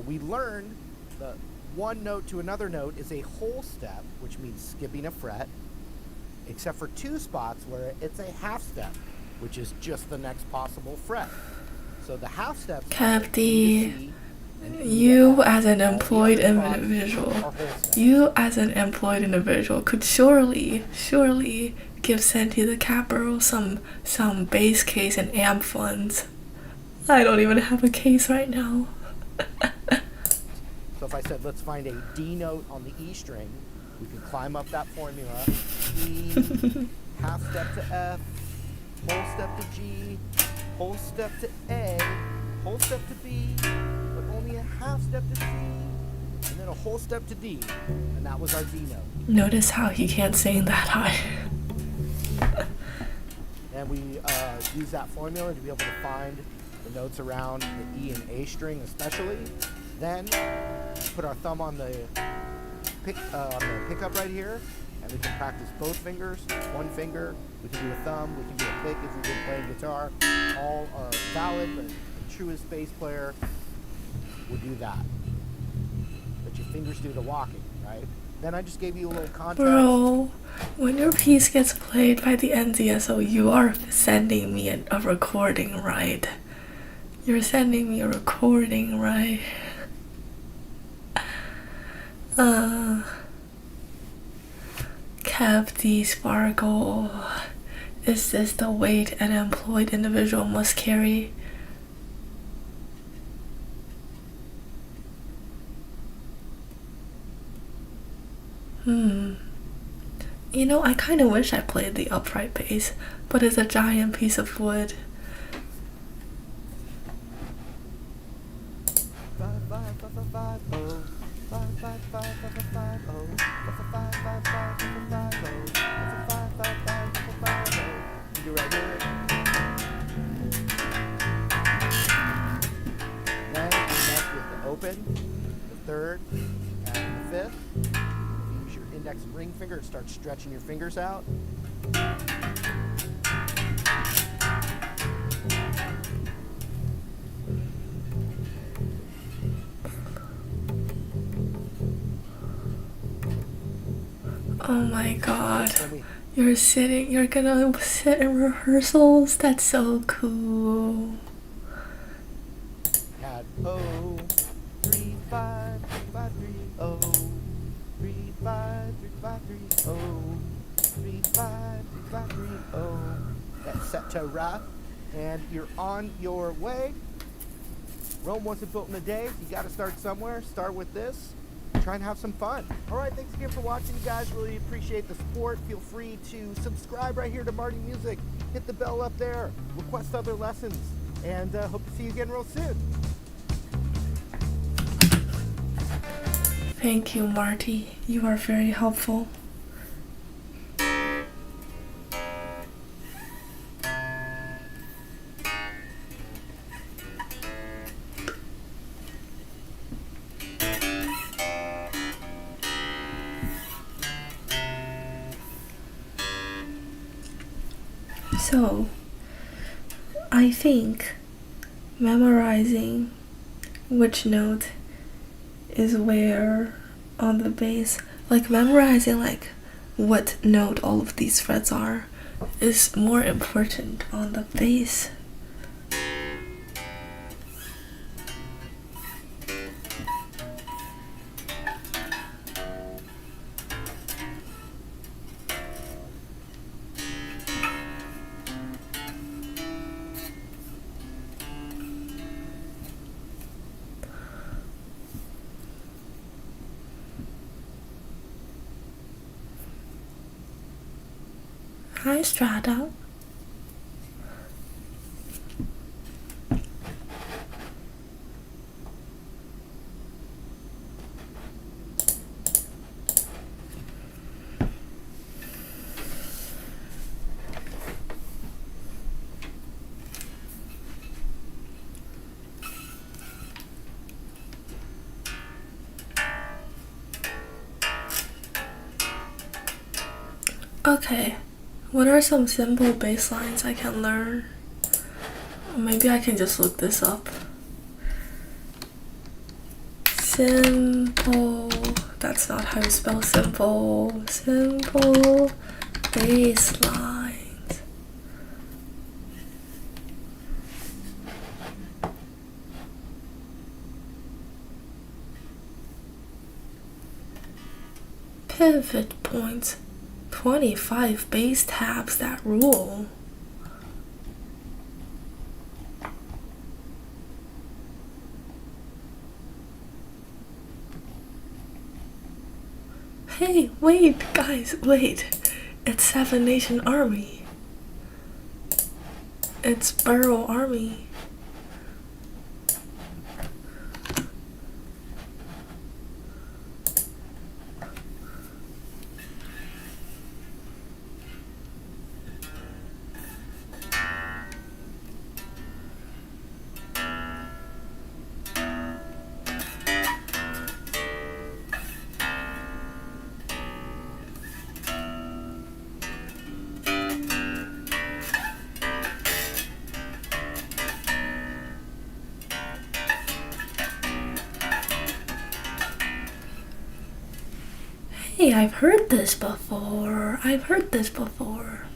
We learned the one note to another note is a whole step, which means skipping a fret, except for 2 spots where it's a half step, which is just the next possible fret. So the half steps. Capty, you as an employed individual, could surely give Santi the Capero some bass case and amp funds. I don't even have a case right now. So if I said, let's find a D note on the E string, We can climb up that formula. E, half step to F, whole step to G, whole step to A, whole step to B, but only a half step to C, and then a whole step to D. And that was our D note. Notice how he can't sing that high. And we use that formula to be able to find the notes around the E and A string especially. Then put our thumb on the pickup right here, and we can practice both fingers, one finger. We can do a thumb, we can do a pick if we've been playing guitar. All are valid, but the truest bass player would do that. But your fingers do the walking, right? Then I just gave you a little context. Bro, when your piece gets played by the NZSO, you are sending me a recording, right? You're sending me a recording, right? Kev D. Sparkle. Is this the weight an employed individual must carry? You know, I kind of wish I played the upright bass, but it's a giant piece of wood. You right here. Then next with the open, the third, and the fifth. Use your index and ring finger and start stretching your fingers out. Oh my god. You're gonna sit in rehearsals? That's so cool. Add O, 3, 5, 5, 3, O, 3, 5, 3, 5, 3, O, 3, 5, 3, 5, 3, O. That's set to rap, and you're on your way. Rome wasn't built in a day. You got to start somewhere. Start with this. Try and have some fun. All right, thanks again for watching, you guys. Really appreciate the support. Feel free to subscribe right here to Marty Music. Hit the bell up there. Request other lessons. And hope to see you again real soon. Thank you, Marty. You are very helpful. So, I think memorizing which note is where on the bass, like memorizing like what note all of these frets are, is more important on the bass. Hi, Strata. Okay. What are some simple bass lines I can learn? Maybe I can just look this up. Simple. That's not how you spell simple. Simple bass lines. Pivot points. 25 bass tabs that rule. Hey, wait, guys, wait. It's Seven Nation Army. It's Burrow Army. Hey, I've heard this before. I've heard this before.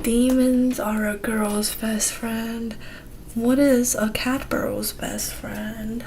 Demons are a girl's best friend. What is a cat burrow's best friend?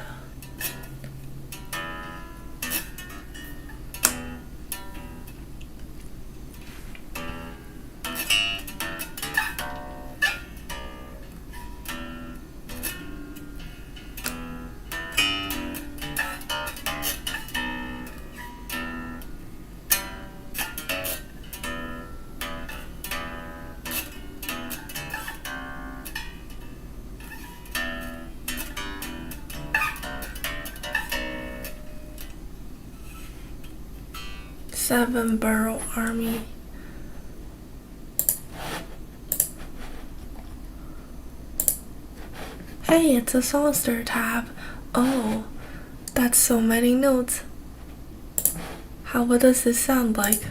Seven Burrow Army. Hey, it's a Songster tab. Oh, that's so many notes. What does this sound like?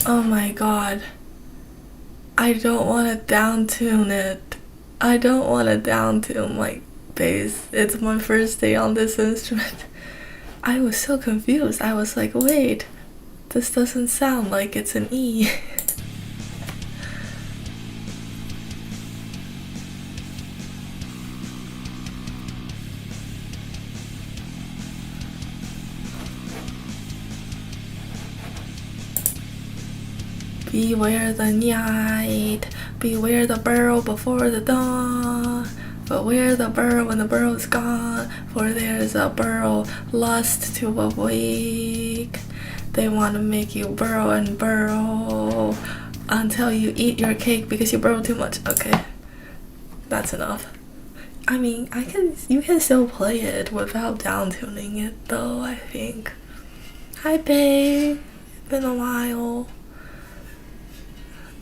Oh my god. I don't want to down tune it. I don't want to down tune my bass. It's my first day on this instrument. I was so confused. I was like, wait, this doesn't sound like it's an E. Beware the night, beware the burrow before the dawn. Beware the burrow when the burrow's gone, for there's a burrow lust to awake. They want to make you burrow and burrow until you eat your cake because you burrow too much. Okay, that's enough. I mean, you can still play it without down tuning it though, I think. Hi babe, it's been a while.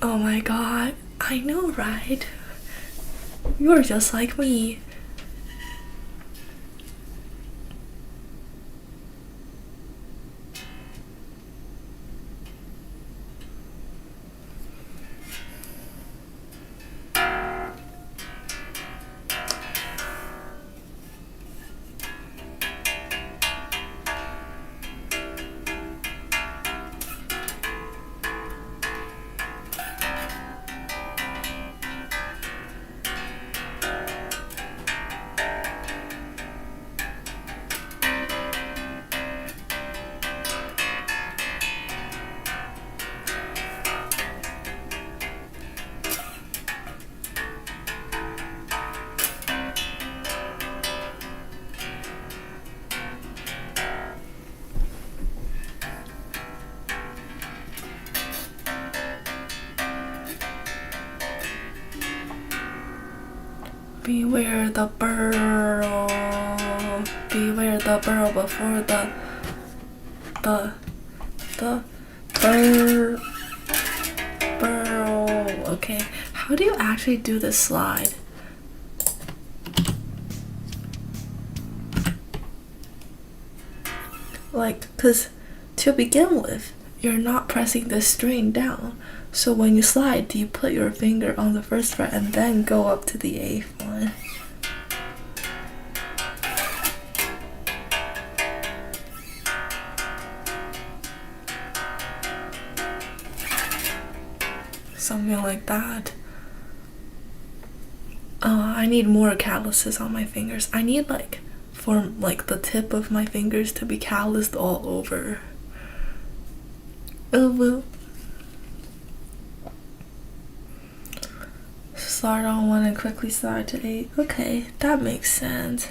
Oh my god, I know, right? You're just like me. Beware the burrow. Beware the burrow before the burrow. Okay, how do you actually do this slide? Like, cause to begin with, you're not pressing the string down. So when you slide, do you put your finger on the first fret and then go up to the 8th one? Something like that. I need more calluses on my fingers. I need for the tip of my fingers to be calloused all over. Oh well, start on 1 and quickly start to 8. Okay, that makes sense.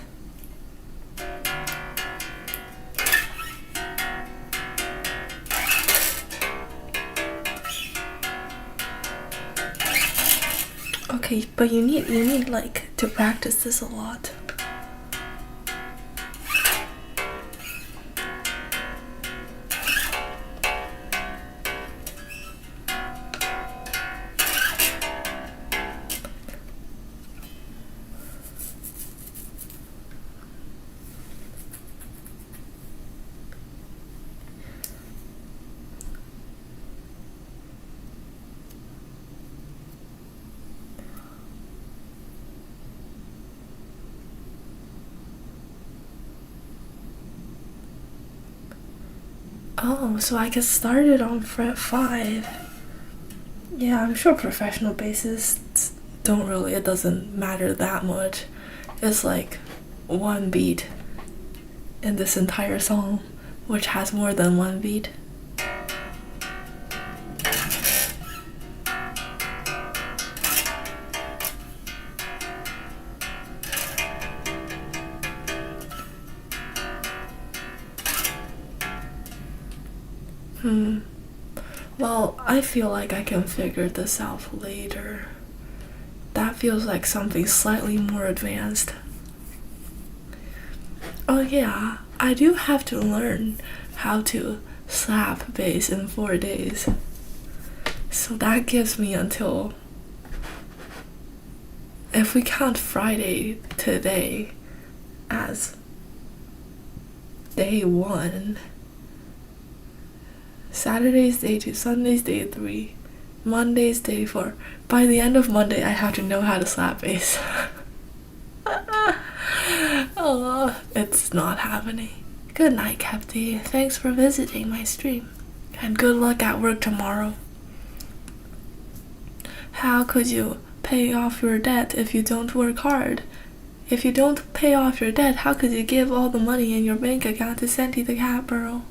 Okay, but you need like to practice this a lot. Oh, so I get started on fret 5. Yeah, I'm sure professional bassists don't really, it doesn't matter that much. It's like one beat in this entire song, which has more than one beat. Well, I feel like I can figure this out later. That feels like something slightly more advanced. Oh yeah, I do have to learn how to slap bass in 4 days. So that gives me until, if we count Friday today as day 1, Saturday's day 2, Sunday's day 3, Monday's day 4. By the end of Monday, I have to know how to slap bass. Oh, it's not happening. Good night, Kepti. Thanks for visiting my stream. And good luck at work tomorrow. How could you pay off your debt if you don't work hard? If you don't pay off your debt, how could you give all the money in your bank account to Senti the cat burrow?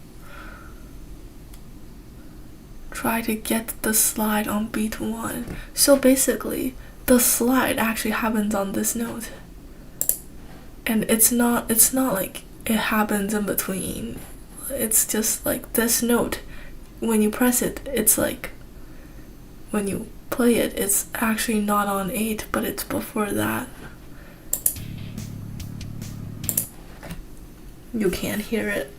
Try to get the slide on beat 1. So basically, the slide actually happens on this note. And it's not like it happens in between. It's just like this note. When you press it, it's like, when you play it, it's actually not on 8, but it's before that. You can't hear it.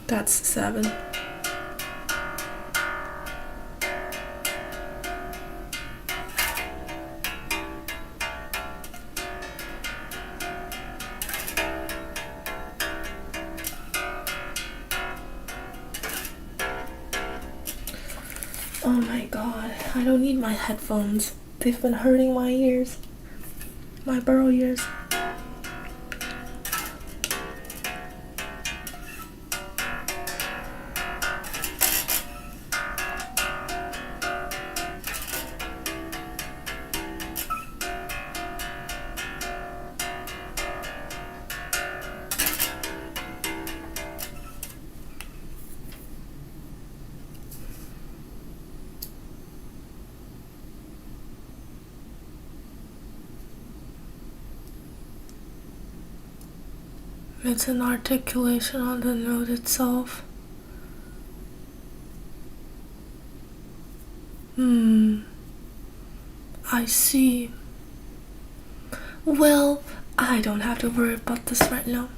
That's 7. Oh my god, I don't need my headphones. They've been hurting my ears. My burrow ears. It's an articulation on the note itself. I see. Well, I don't have to worry about this right now.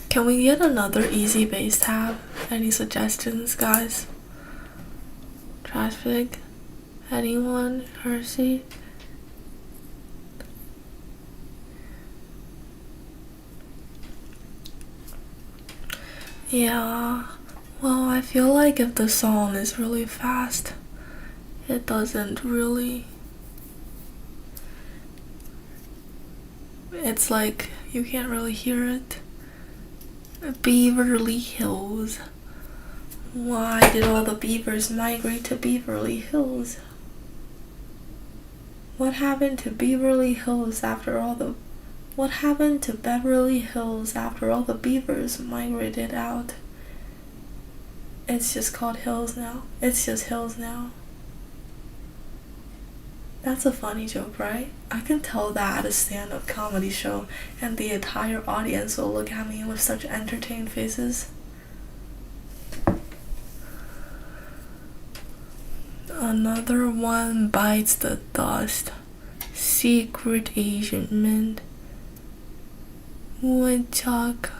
Can we get another easy bass tab? Any suggestions, guys? Traffic? Anyone? Hersey? Yeah, well, I feel like if the song is really fast, it doesn't really It's like you can't really hear it. Beverly Hills. Why did all the beavers migrate to Beverly Hills? What happened to Beverly Hills after all the What happened to Beverly Hills after all the beavers migrated out? It's just called Hills now. It's just Hills now. That's a funny joke, right? I can tell that at a stand-up comedy show and the entire audience will look at me with such entertained faces. Another one bites the dust. Secret agent. Woodchuck.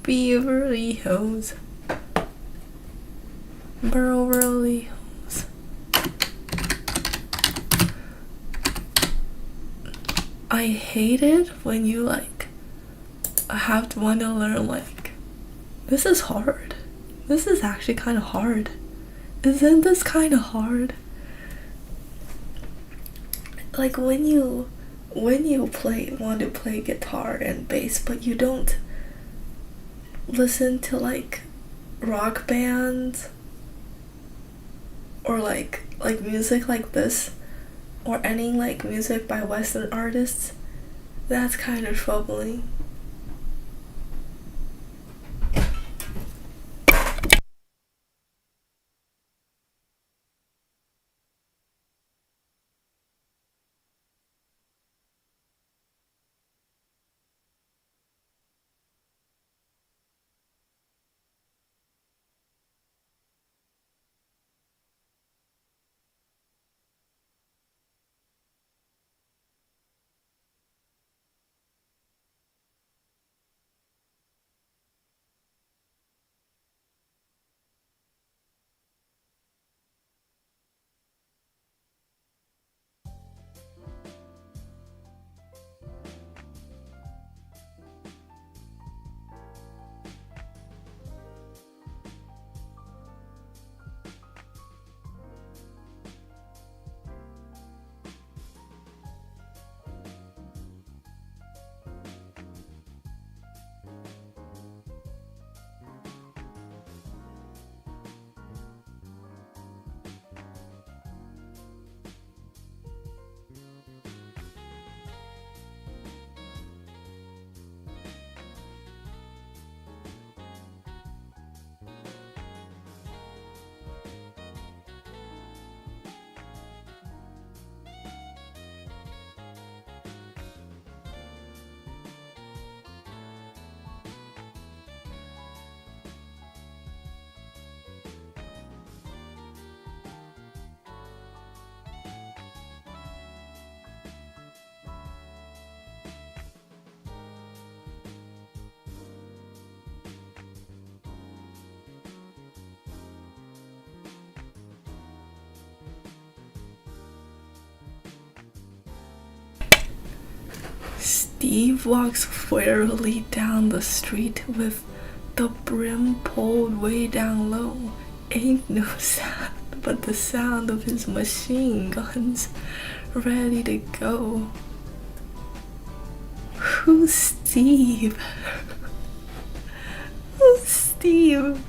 Beverly Hills. Beverly Hills. I hate it when you have to want to learn this is hard. This is actually kind of hard. Isn't this kind of hard? Like when you want to play guitar and bass, but you don't listen to rock bands or like music like this or any music by Western artists. That's kind of troubling. Steve walks warily down the street with the brim pulled way down low. Ain't no sound but the sound of his machine guns ready to go. Who's Steve? Who's Steve?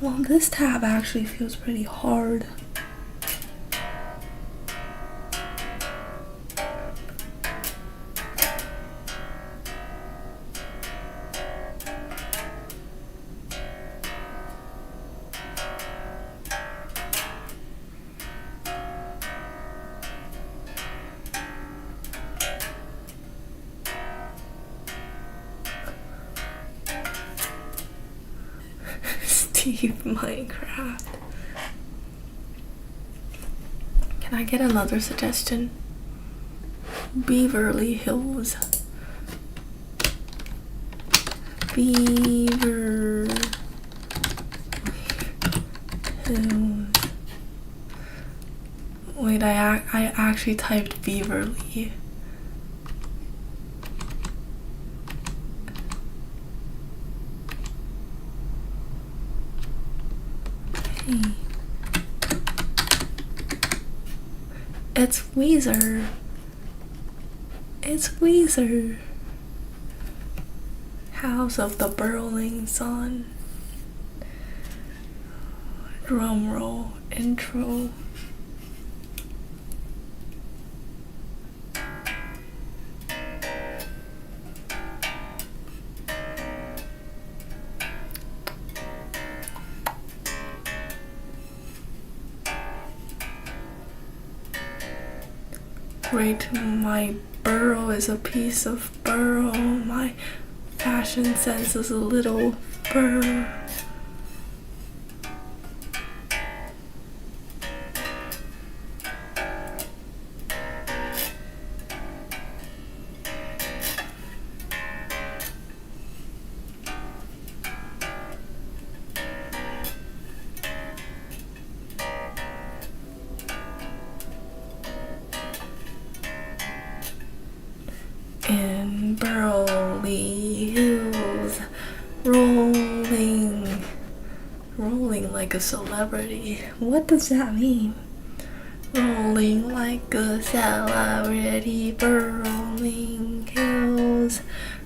Well, this tab actually feels pretty hard. Steve Minecraft. Can I get another suggestion? Beverly Hills. Beaver Hills. Wait, I actually typed Beverly. It's Weezer. It's Weezer. House of the Burrowing Sun. Drum roll intro. Great, my burrow is a piece of burrow. My fashion sense is a little burr. In Burley Hills, rolling like a celebrity. What does that mean? Rolling like a celebrity, Burrowing Hills,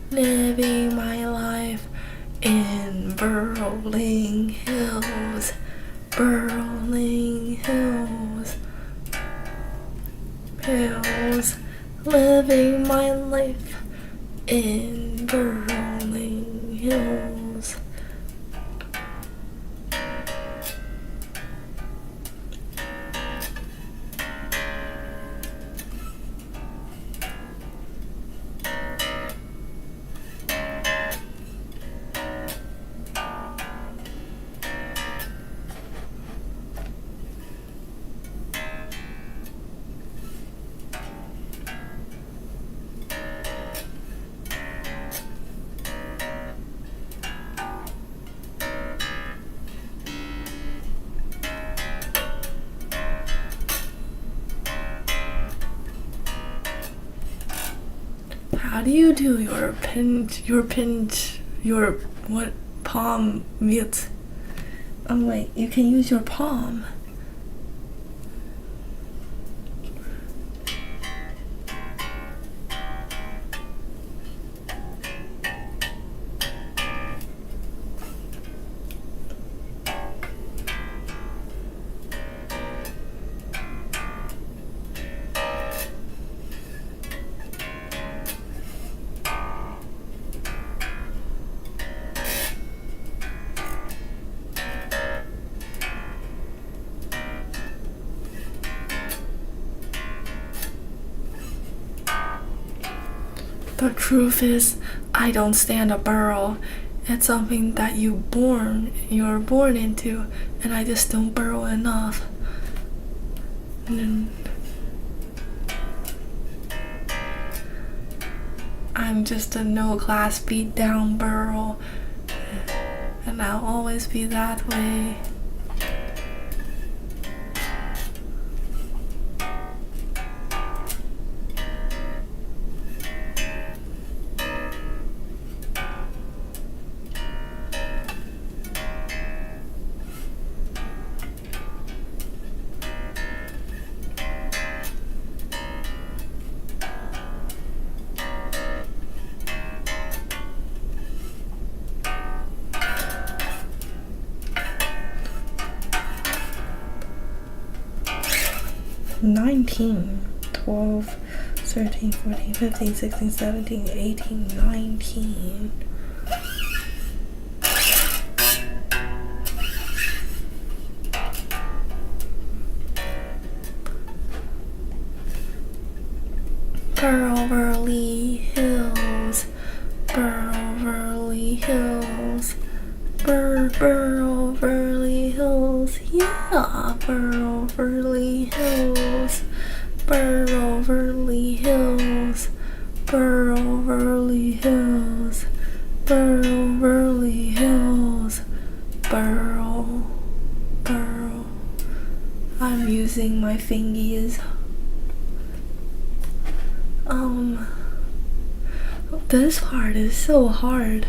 living my life in Burrowing Hills, Burrowing Hills, hills. Living my life in Burrowing Hills. How do you do your what palm mute? Oh wait, you can use your palm. The truth is, I don't stand a burrow. It's something that you're born into, and I just don't burrow enough. And I'm just a no-class beat-down burrow, and I'll always be that way. $19, $12, $13, $14, $15, $16, $17, $18, $19. Burrowly Hills, Burrowly Hills, Burrowly Hills, yeah, Burrowly Hills, Burrowly Hills, Burrowly Hills, Burrowly Hills, Burrow. I'm using my fingies. This part is so hard.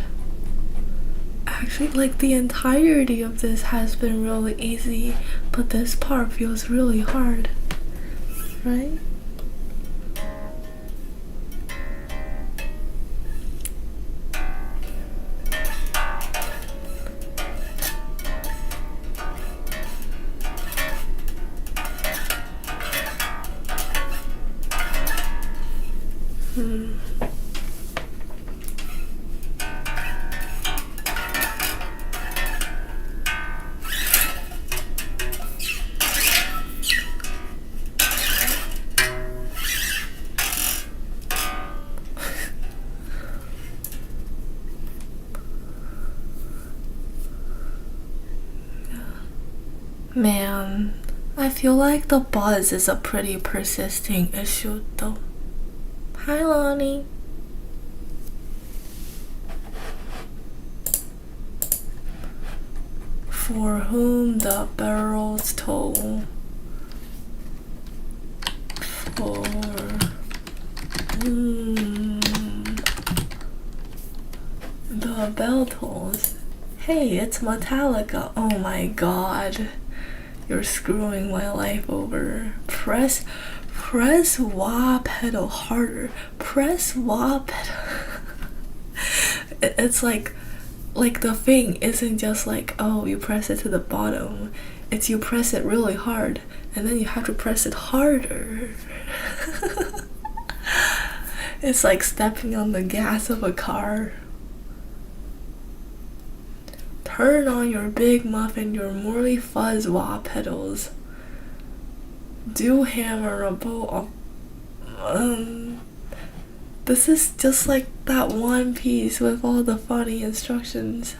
Actually, like the entirety of this has been really easy, but this part feels really hard. right? Man, I feel like the buzz is a pretty persisting issue though. Hi, Lonnie. For whom the barrels toll. For whom the bell tolls. Hey, it's Metallica. Oh my god. You're screwing my life over. Press wah pedal harder. Press wah pedal. It's like the thing isn't just like, oh, you press it to the bottom. It's you press it really hard and then you have to press it harder. It's like stepping on the gas of a car. Turn on your big muffin, your Morley fuzz wah pedals. Do hammer a bow. This is just like that One Piece with all the funny instructions.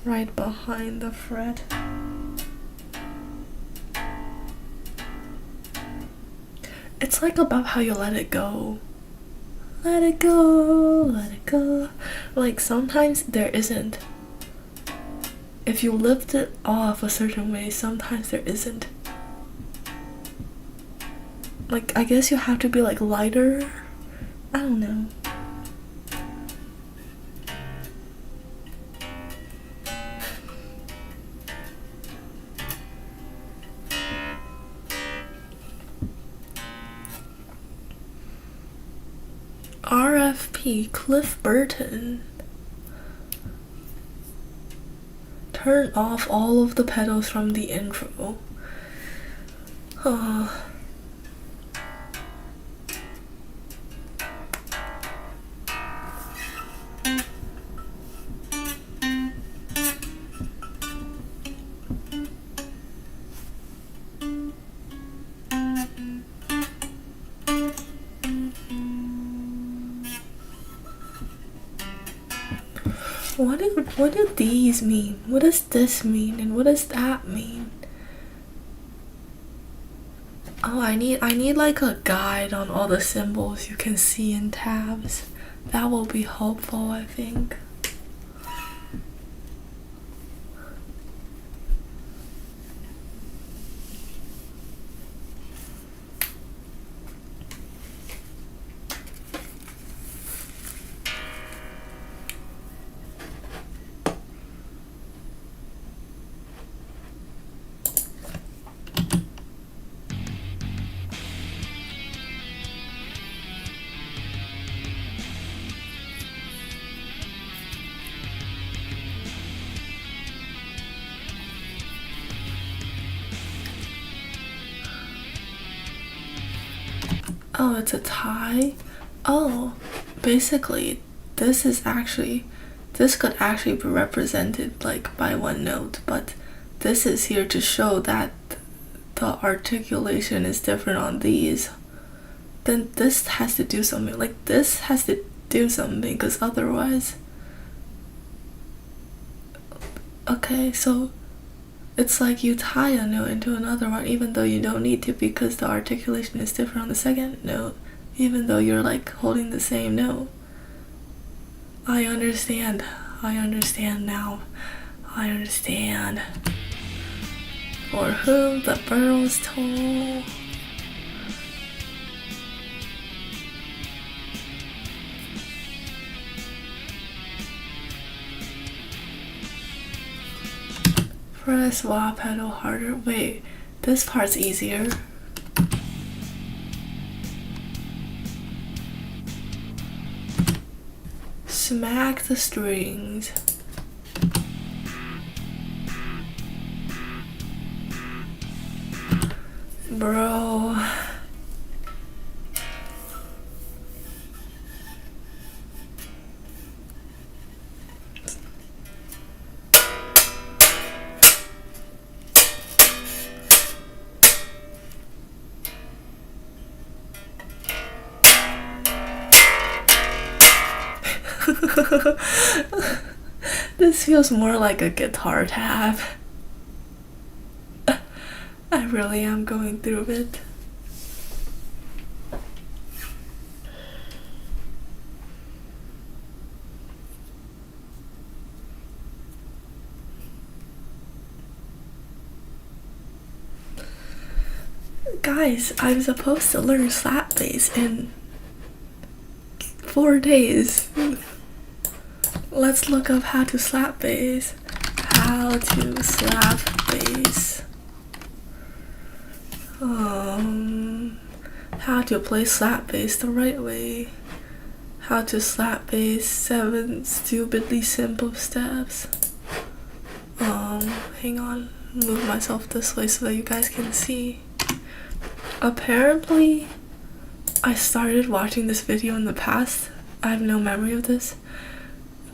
Right behind the fret. It's like about how you let it go. Let it go, let it go. Like sometimes there isn't. If you lift it off a certain way, sometimes there isn't. Like, I guess you have to be like lighter. I don't know. RFP Cliff Burton. Turn off all of the pedals from the intro. What do these mean? What does this mean? And what does that mean? Oh, I need like a guide on all the symbols you can see in tabs. That will be helpful, I think. Oh, it's a tie? Oh, basically, this could actually be represented like by one note, but this is here to show that the articulation is different on these. Then this has to do something, like this has to do something, because otherwise... Okay, so it's like you tie a note into another one even though you don't need to, because the articulation is different on the second note, even though you're like holding the same note. I understand now. I understand. For whom the barrels toll. Press wah pedal harder. Wait, this part's easier. Smack the strings. Bro. This feels more like a guitar tab. I really am going through it. Guys, I'm supposed to learn slap bass in 4 days. Let's look up how to slap bass. How to slap bass. How to play slap bass the right way. How to slap bass 7 stupidly simple steps. Hang on. Move myself this way so that you guys can see. Apparently, I started watching this video in the past. I have no memory of this.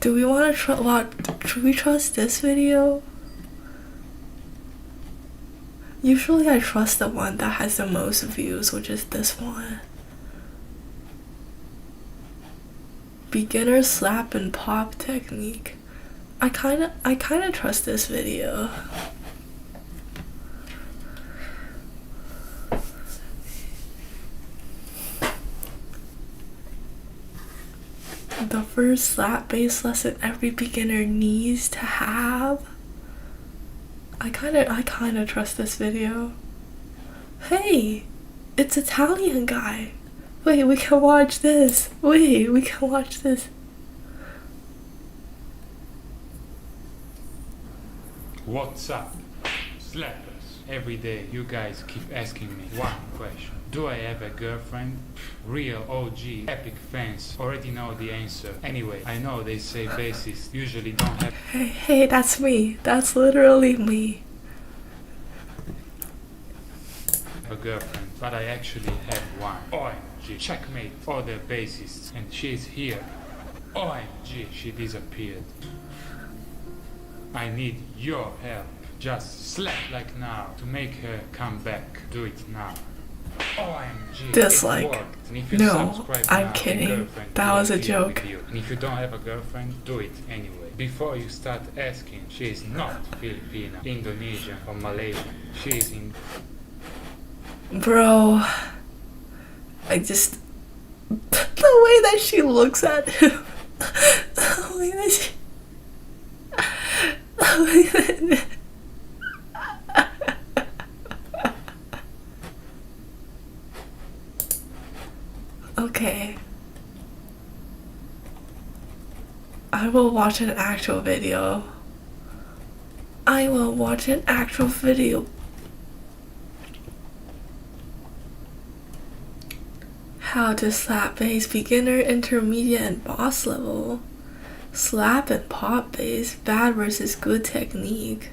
Do we want to should we trust this video? Usually I trust the one that has the most views, which is this one. Beginner slap and pop technique. I kinda trust this video. The first slap bass lesson every beginner needs to have. I kinda trust this video. Hey, it's Italian guy. Wait, we can watch this. Wait, we can watch this. What's up, slappers? Every day you guys keep asking me one question. Do I have a girlfriend? Real OG epic fans already know the answer. Anyway, I know they say bassists usually don't have Hey, that's me. That's literally me. a girlfriend, but I actually have one. OMG, checkmate all the bassists, and she's here. OMG, she disappeared. I need your help. Just slap like now to make her come back. Do it now. OMG, Dislike. it worked. And if you No, subscribe I'm now, kidding. your girlfriend That will was a be here with joke. you. And if you don't have a girlfriend, do it anyway. Before you start asking, she is not Filipino, Indonesian, or Malaysian. She is in. Bro, I just the way that she looks at him. The way that she the way that Okay. I will watch an actual video. I will watch an actual video. How to slap bass, beginner, intermediate, and boss level. Slap and pop bass, bad versus good technique.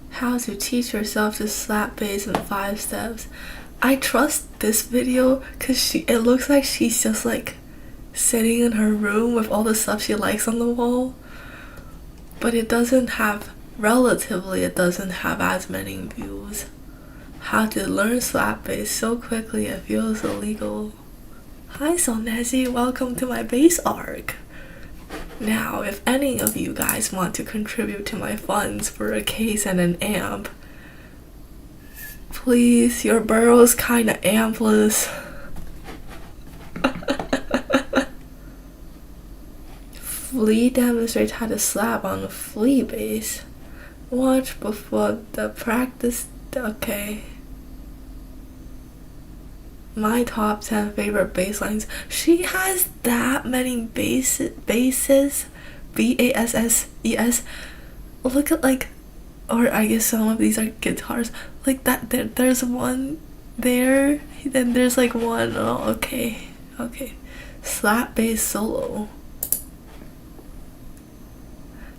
How to teach yourself to slap bass in 5 steps. I trust this video because it looks like she's just like sitting in her room with all the stuff she likes on the wall. But it doesn't have as many views. How to learn slap bass so quickly it feels illegal. Hi Sonezi, welcome to my bass arc. Now, if any of you guys want to contribute to my funds for a case and an amp, please, your burrow's kinda ampless. Flea demonstrates how to slap on a flea bass. Watch before the practice. Okay. My top 10 favorite bass lines. She has that many basses. BASSES. Look at or I guess some of these are guitars. Like that, there's one there, then there's like one. Oh, okay, okay. Slap bass solo.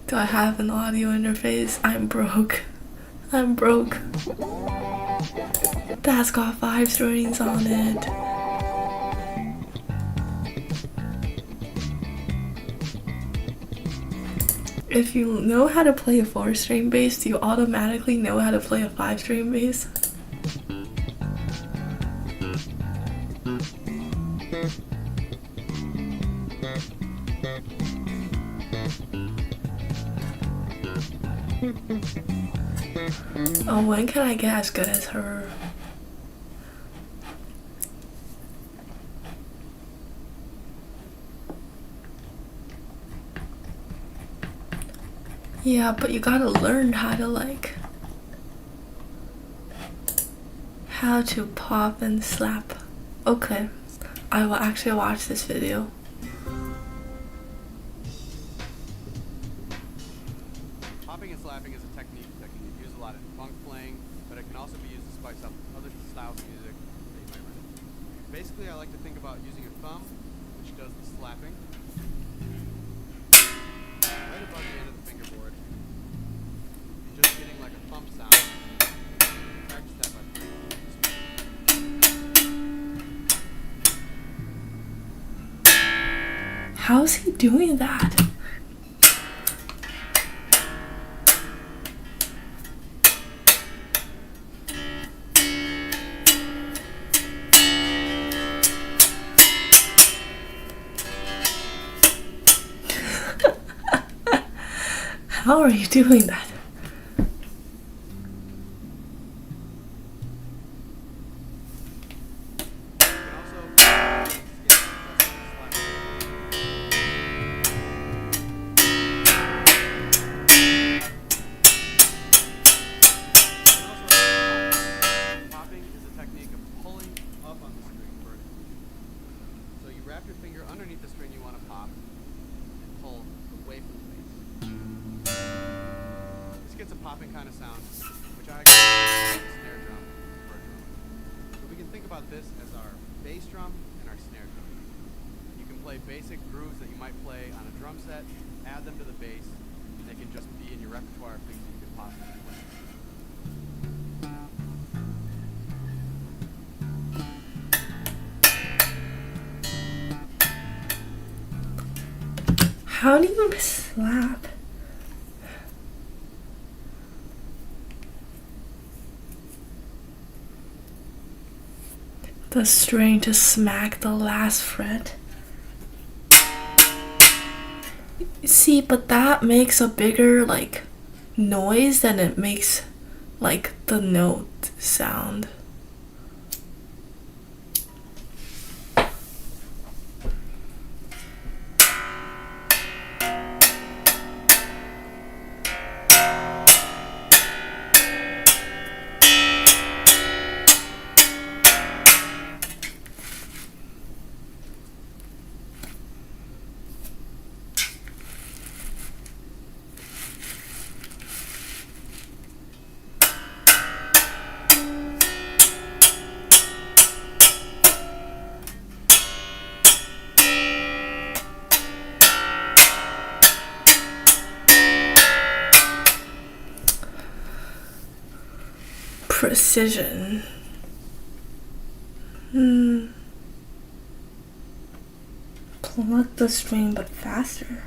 Do I have an audio interface? I'm broke. I'm broke. That's got 5 strings on it. If you know how to play a 4-string bass, do you automatically know how to play a 5-string bass? Oh, when can I get as good as her? Yeah, but you gotta learn how to how to pop and slap. Okay, I will actually watch this video. Popping and slapping is a technique that can be used a lot in funk playing, but it can also be used to spice up other styles of music that you might run into. Basically, I like to think about using a thumb, which does the slapping, right above the end of the fingerboard, and just getting like a thump sound. Practice that by playing this. How's he doing that? How are you doing that? You can also popping is a technique of pulling up on the string vertically. So you wrap your finger underneath the string you want to pop and pull away from the bass. This gets a popping kind of sound, which I call a snare drum or a drum. So we can think about this as our bass drum and our snare drum. You can play basic grooves that you might play on a drum set, add them to the bass, and they can just be in your repertoire of things that you can possibly play. How do you slap? The string to smack the last fret. See, but that makes a bigger noise than it makes the note sound. Precision. Pluck the string but faster.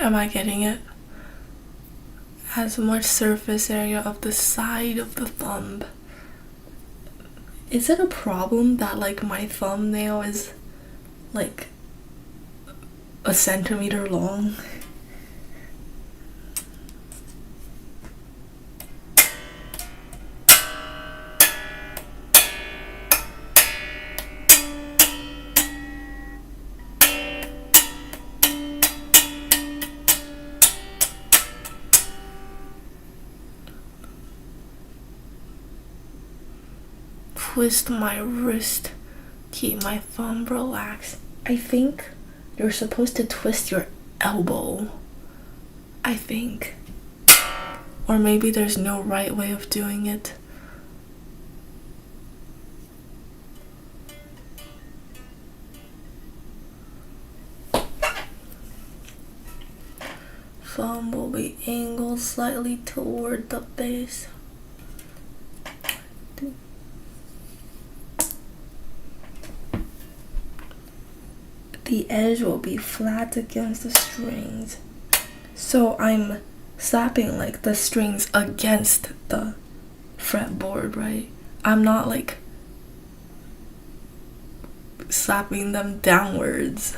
Am I getting it? As much surface area of the side of the thumb. Is it a problem that like my thumbnail is like a centimeter long? Twist my wrist, keep my thumb relaxed. I think you're supposed to twist your elbow. I think. Or maybe there's no right way of doing it. Thumb will be angled slightly toward the base. The edge will be flat against the strings. So I'm slapping like the strings against the fretboard, right? I'm not like slapping them downwards.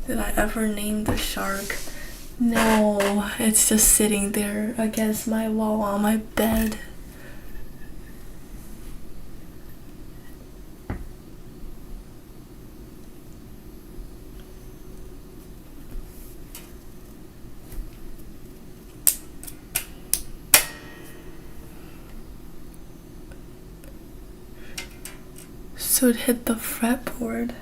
Did I ever name the shark? No, it's just sitting there against my wall on my bed. So it hit the fretboard.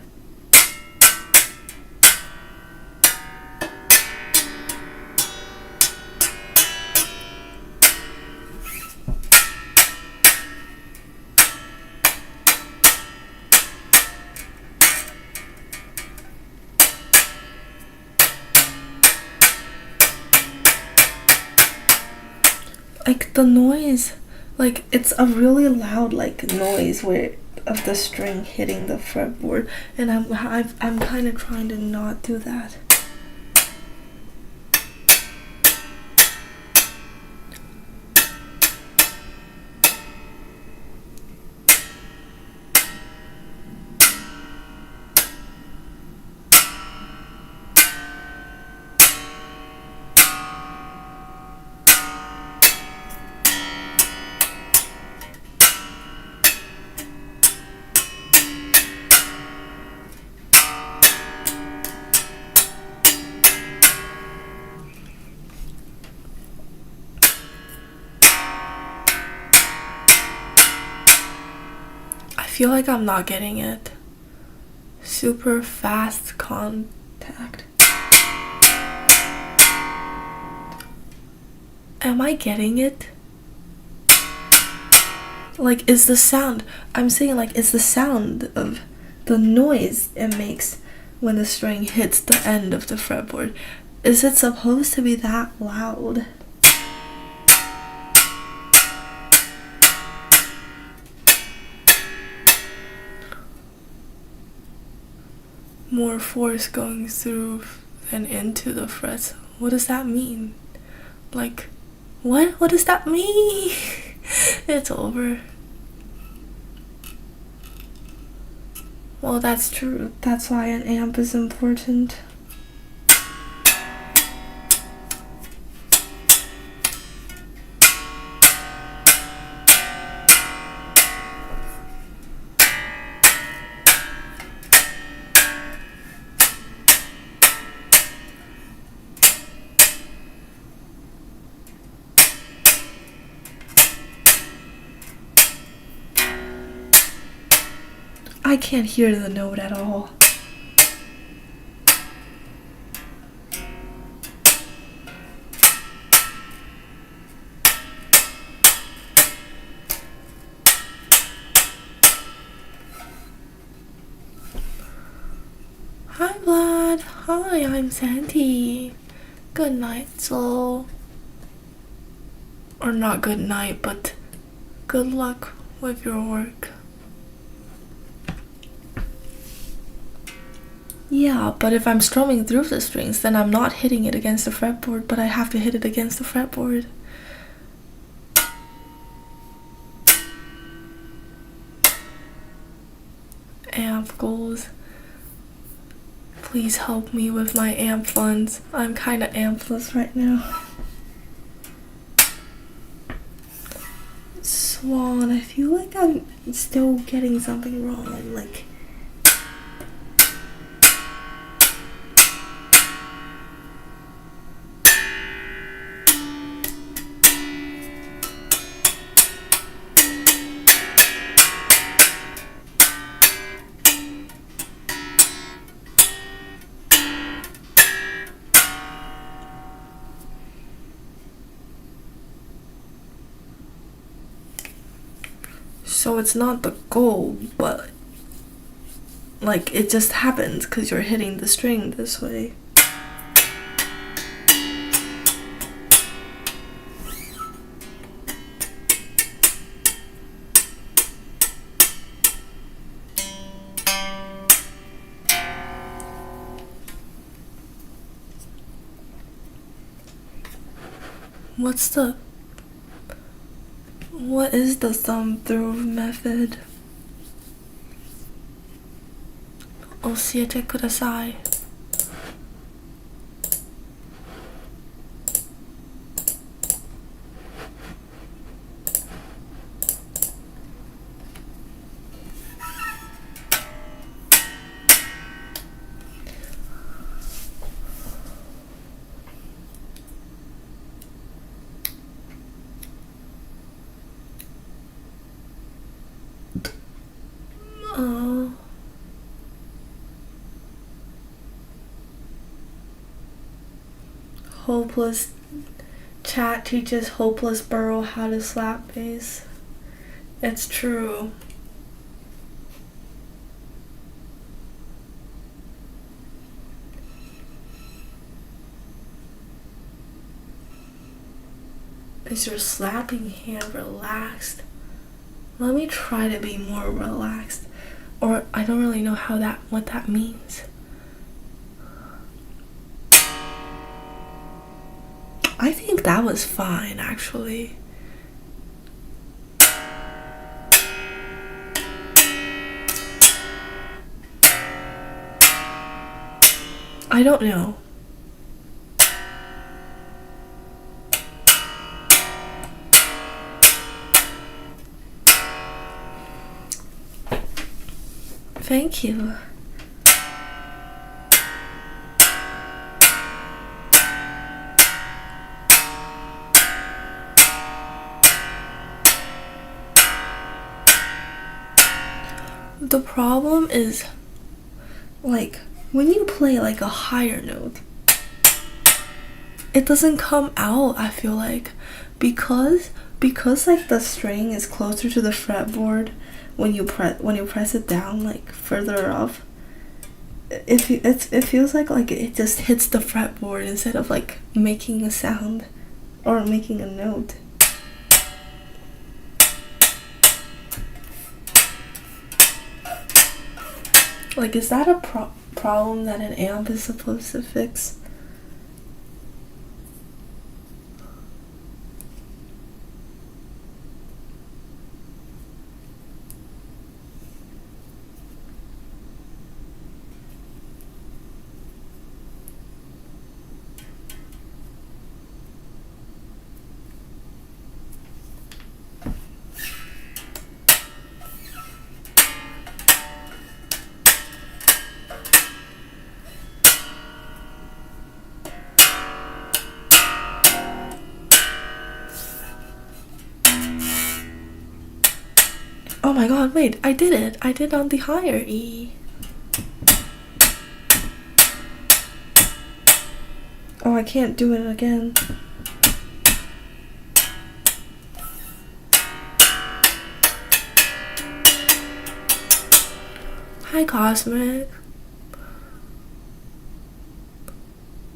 Like the noise, like it's a really loud like noise where of the string hitting the fretboard, and I'm kind of trying to not do that. I feel like I'm not getting it. Super fast contact. Am I getting it? Like, is the sound, I'm saying like, is the sound of the noise it makes when the string hits the end of the fretboard, is it supposed to be that loud? More force going through than into the frets. What does that mean? Like, what does that mean? It's over. Well, that's true. That's why an amp is important. I can't hear the note at all. Hi Vlad. Hi, I'm Sandy. Good night, Soul. Or not good night, but good luck with your work. Yeah, but if I'm strumming through the strings, then I'm not hitting it against the fretboard, but I have to hit it against the fretboard. Amp goals. Please help me with my amp funds. I'm kind of ampless right now. Swan, I feel like I'm still getting something wrong. Like, so it's not the goal, but like it just happens because you're hitting the string this way. What is the thumb through method? 教えてください. Hopeless chat teaches Hopeless Burrow how to slap bass. It's true. Is your slapping hand relaxed? Let me try to be more relaxed. Or I don't really know what that means. I think that was fine, actually. I don't know. Thank you. The problem is, like, when you play like a higher note, it doesn't come out, I feel like, because like the string is closer to the fretboard when you press it down like further up. It feels like it just hits the fretboard instead of like making a sound or making a note. Like, is that a problem that an amp is supposed to fix? Oh my god, wait, I did it. I did on the higher E. Oh, I can't do it again. Hi, Cosmic.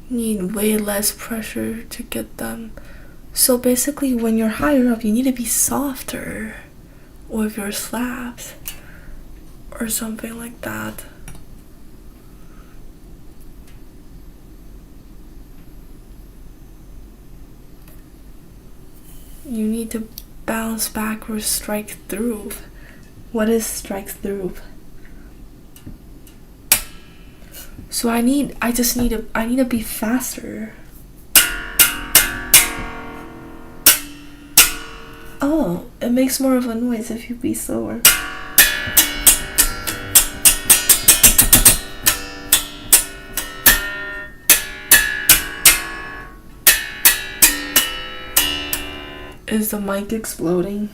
Need way less pressure to get them. So basically, when you're higher up, you need to be softer with your slaps or something like that. You need to bounce back or strike through. What is strike through? So I need to be faster. Oh, it makes more of a noise if you be slower. Is the mic exploding?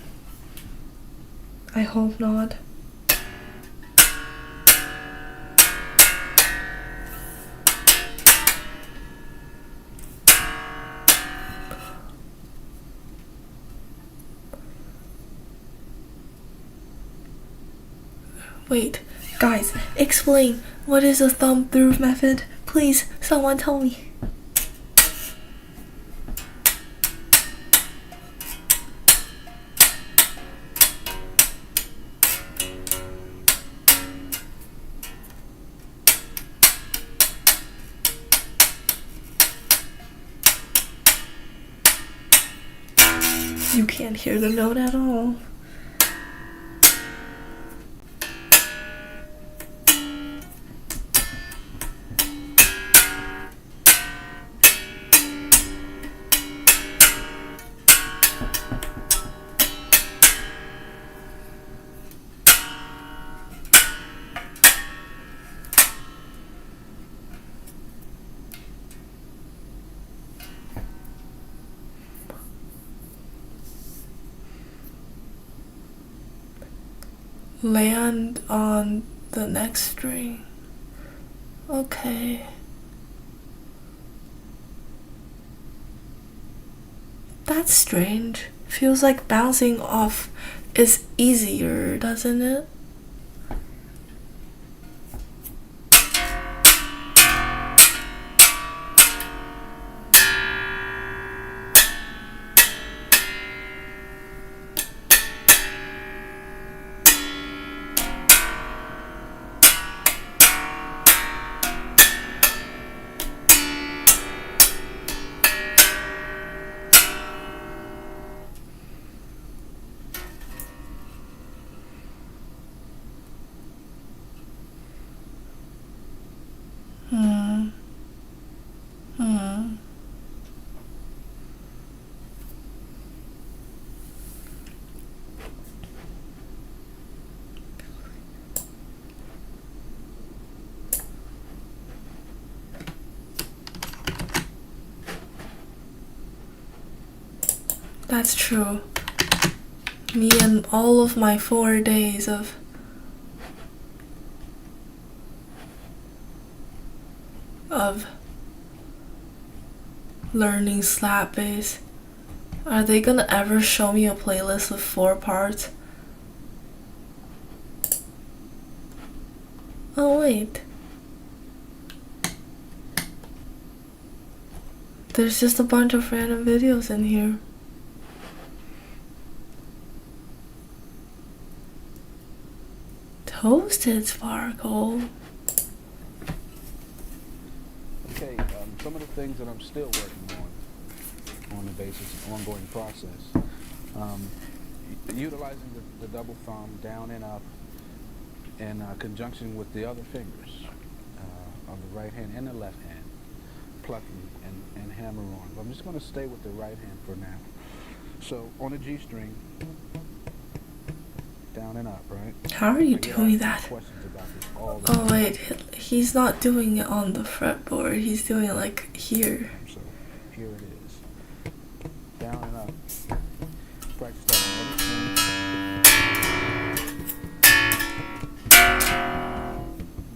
I hope not. Wait, guys, explain. What is a thumb through method? Please, someone tell me. You can't hear the note at all. Land on the next string. Okay. That's strange. Feels like bouncing off is easier, doesn't it? That's true. Me and all of my 4 days of learning slap bass. Are they gonna ever show me a playlist with 4 parts? Oh wait. There's just a bunch of random videos in here. Toasted Sparkle. Okay, some of the things that I'm still working on the basis of ongoing process. Utilizing the double thumb down and up in conjunction with the other fingers on the right hand and the left hand, plucking and hammer on. But I'm just going to stay with the right hand for now. So on a G string, down and up, right? How are you doing that? Questions about this all the Oh wait, he's not doing it on the fretboard. He's doing it like here. So here it is. Down and up. Practice that on every string.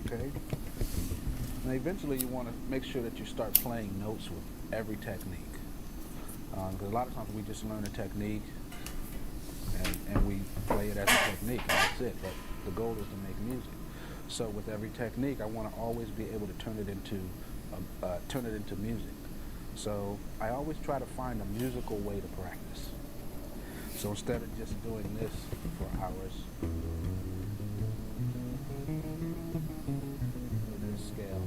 Okay? And eventually you want to make sure that you start playing notes with every technique. Because a lot of times we just learn a technique and we play it as a technique and that's it. But the goal is to make music. So with every technique, I want to always be able to turn it into music. So I always try to find a musical way to practice. So instead of just doing this for hours, with this scale.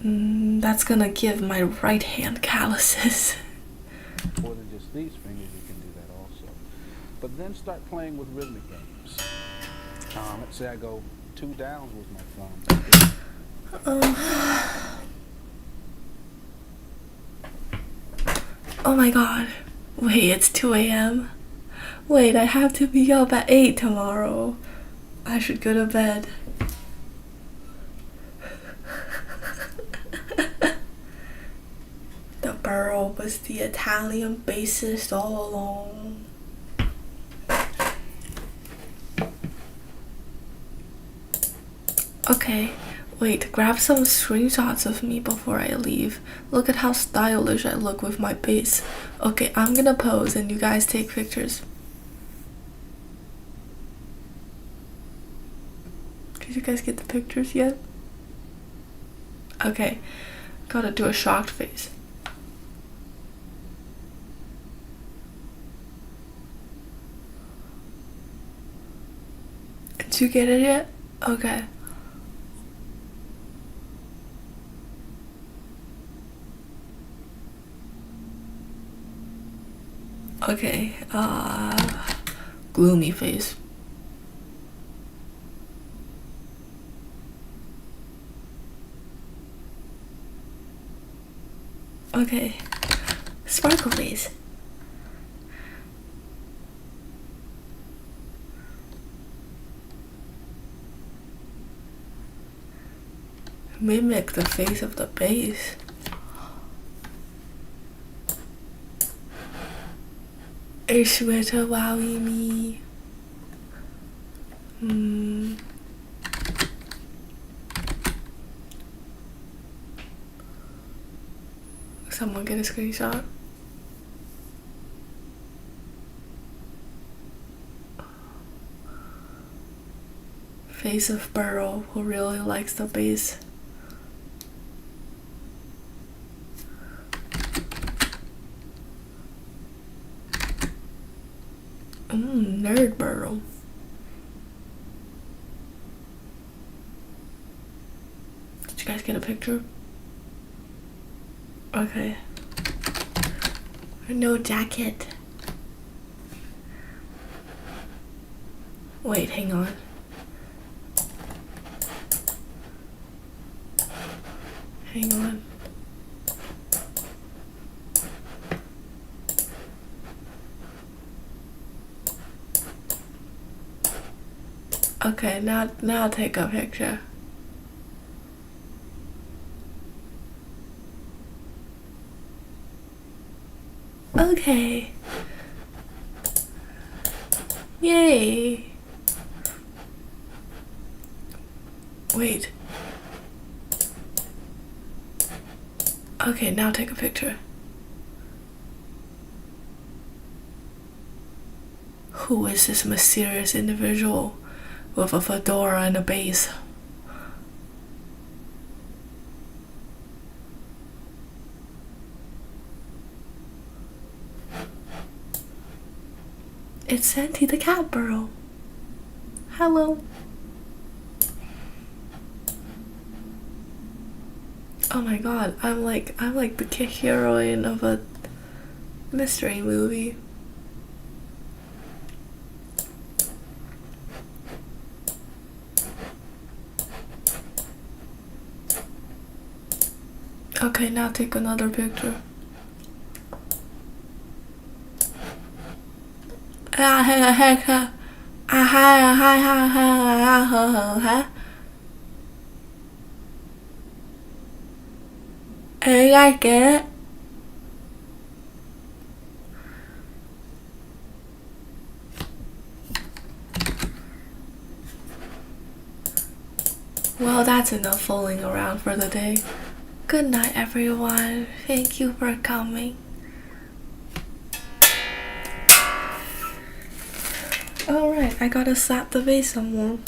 That's gonna give my right hand calluses. More than just these fingers, you can do that also. But then start playing with rhythmic games. Let's say I go 2 downs with my thumb. Oh my god. Wait, it's 2 a.m. Wait, I have to be up at 8 tomorrow. I should go to bed. The Burrow was the Italian bassist all along. Okay, wait, grab some screenshots of me before I leave. Look at how stylish I look with my bass. Okay, I'm gonna pose and you guys take pictures. Did you guys get the pictures yet? Okay, gotta do a shocked face. Did you get it yet? Okay. Okay, gloomy face. Okay, sparkle face. Mimic the face of the bass. I swear to wowie me. Someone get a screenshot. Face of Burrow, who really likes the bass. Nerd Burrow. Did you guys get a picture? Okay. No jacket. Wait, hang on. Hang on. Okay, now take a picture. Okay. Yay. Wait. Okay, now take a picture. Who is this mysterious individual with a fedora and a bass? It's Santi the cat burrow. Hello. Oh my god, I'm like the heroine of a mystery movie. Okay, now take another picture. You guys get it? Well, that's enough fooling around for the day. Good night, everyone. Thank you for coming. Alright, I gotta slap the vase some more.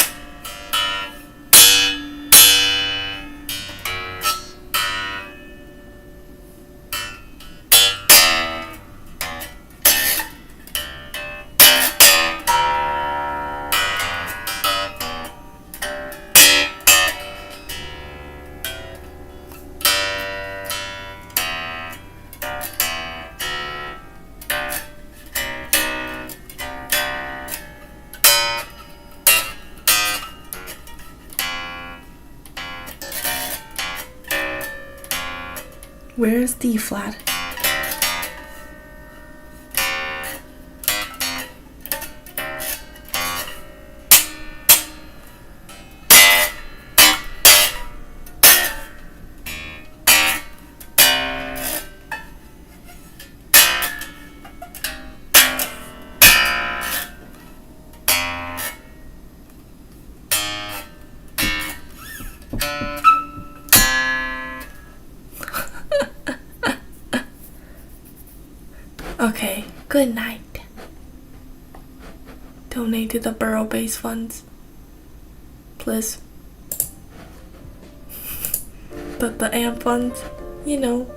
Where is D flat? Okay, good night. Donate to the Burrow Base Funds. Please. The AMP funds, you know.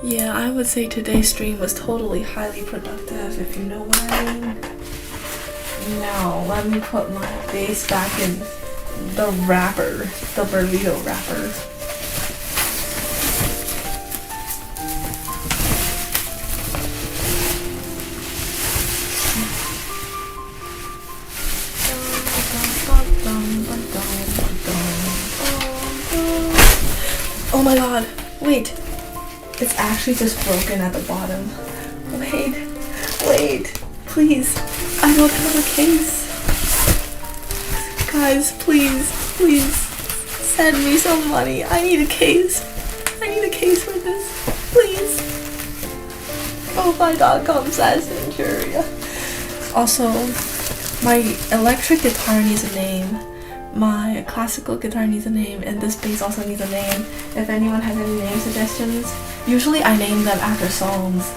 Yeah, I would say today's stream was totally highly productive, if you know what I mean. Now, let me put my base back in the wrapper, the burrito wrapper. Oh my god, wait. It's actually just broken at the bottom. Wait, please. I don't have a case. Guys, please send me some money. I need a case. I need a case for this. Please. Ko-fi.com/Centuria. Also, my electric guitar needs a name. My classical guitar needs a name, and this bass also needs a name. If anyone has any name suggestions, usually I name them after songs.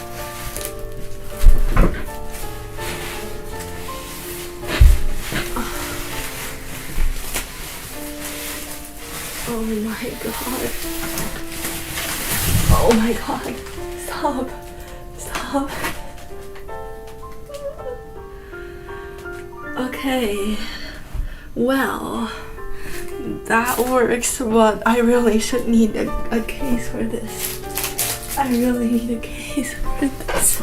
Oh my god. Oh my god. Stop. Okay. Well, that works, but I really should need a case for this. I really need a case for this.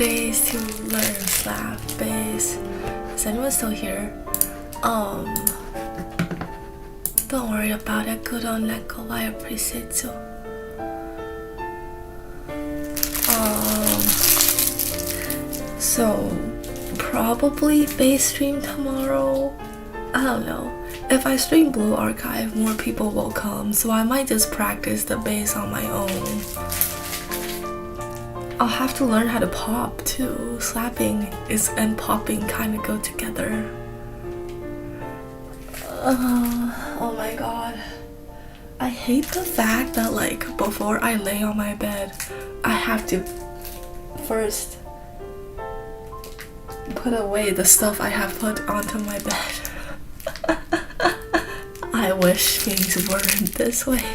days to learn slap bass. Is anyone still here? Don't worry about it, Kuro Neko. I appreciate you. So probably bass stream tomorrow. I don't know. If I stream Blue Archive, more people will come, so I might just practice the bass on my own. I'll have to learn how to pop too. Slapping and popping kind of go together. Oh my god. I hate the fact that like before I lay on my bed, I have to first put away the stuff I have put onto my bed. I wish things weren't this way.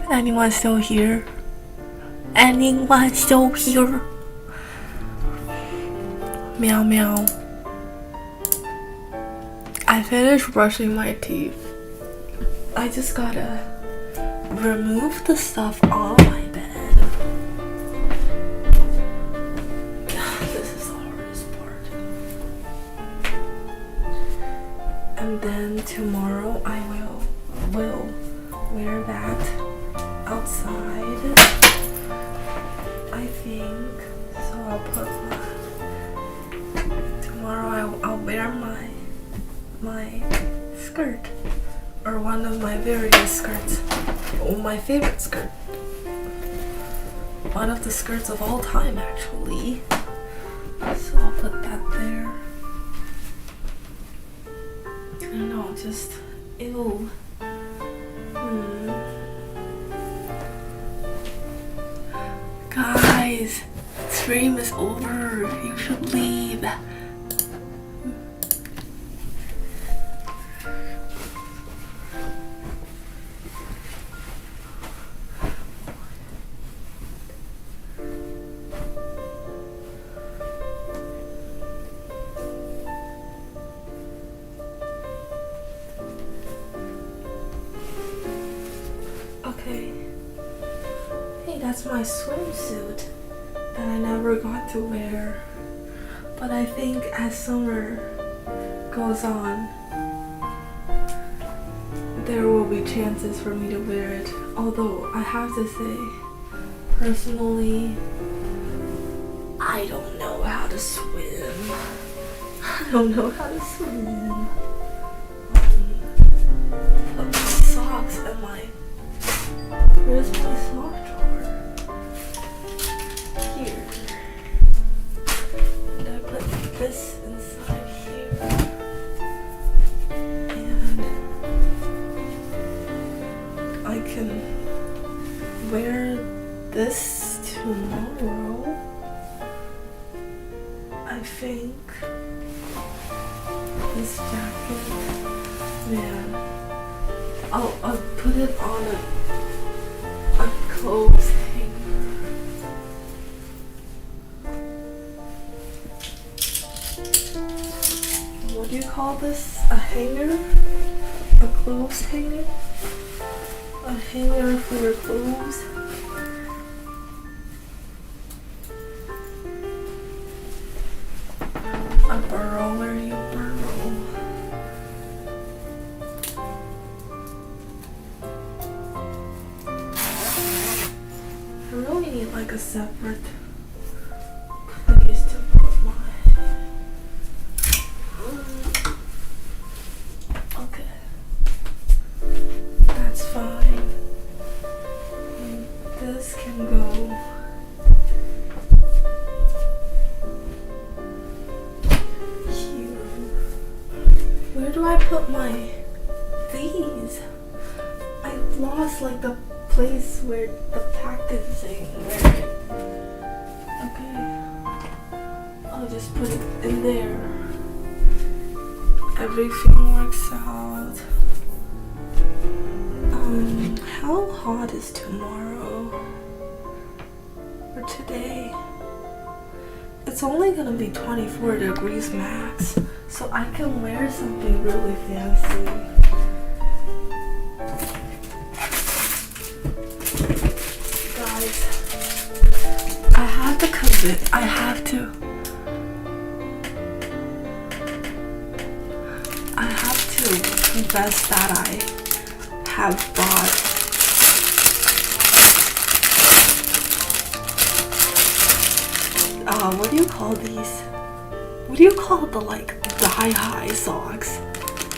Anyone still here? Anyone still here? Meow meow. I finished brushing my teeth. I just gotta remove the stuff on my bed. This is the hardest part. And then tomorrow I will wear that outside, I think. So I'll put tomorrow I'll wear my skirt, or one of my various skirts, or my favorite skirt, one of the skirts of all time actually. So I'll put that there. I don't know, just ew. Guys, stream is over. You should leave. Okay. Hey, that's my swimsuit that I never got to wear. But I think as summer goes on, there will be chances for me to wear it. Although I have to say, personally, I don't know how to swim. I don't know how to swim. But my socks and my... Where's my sock drawer? Here. And I put this inside here. And I can wear this tomorrow, I think. This jacket. Man. I'll put it on a clothes hanger. What do you call this? A hanger? A clothes hanger? A hanger for your clothes? A burrow where you burrow. I really need like a separate place to put my... Okay. That's fine. And this can go... here. Where do I put my... these? I lost like the place where the packaging where okay, I'll just put it in there. Everything works out. How hot is tomorrow or today? It's only gonna be 24 degrees max, so I can wear something really fancy. I have to confess that I have bought what do you call these? What do you call the like thigh-high socks?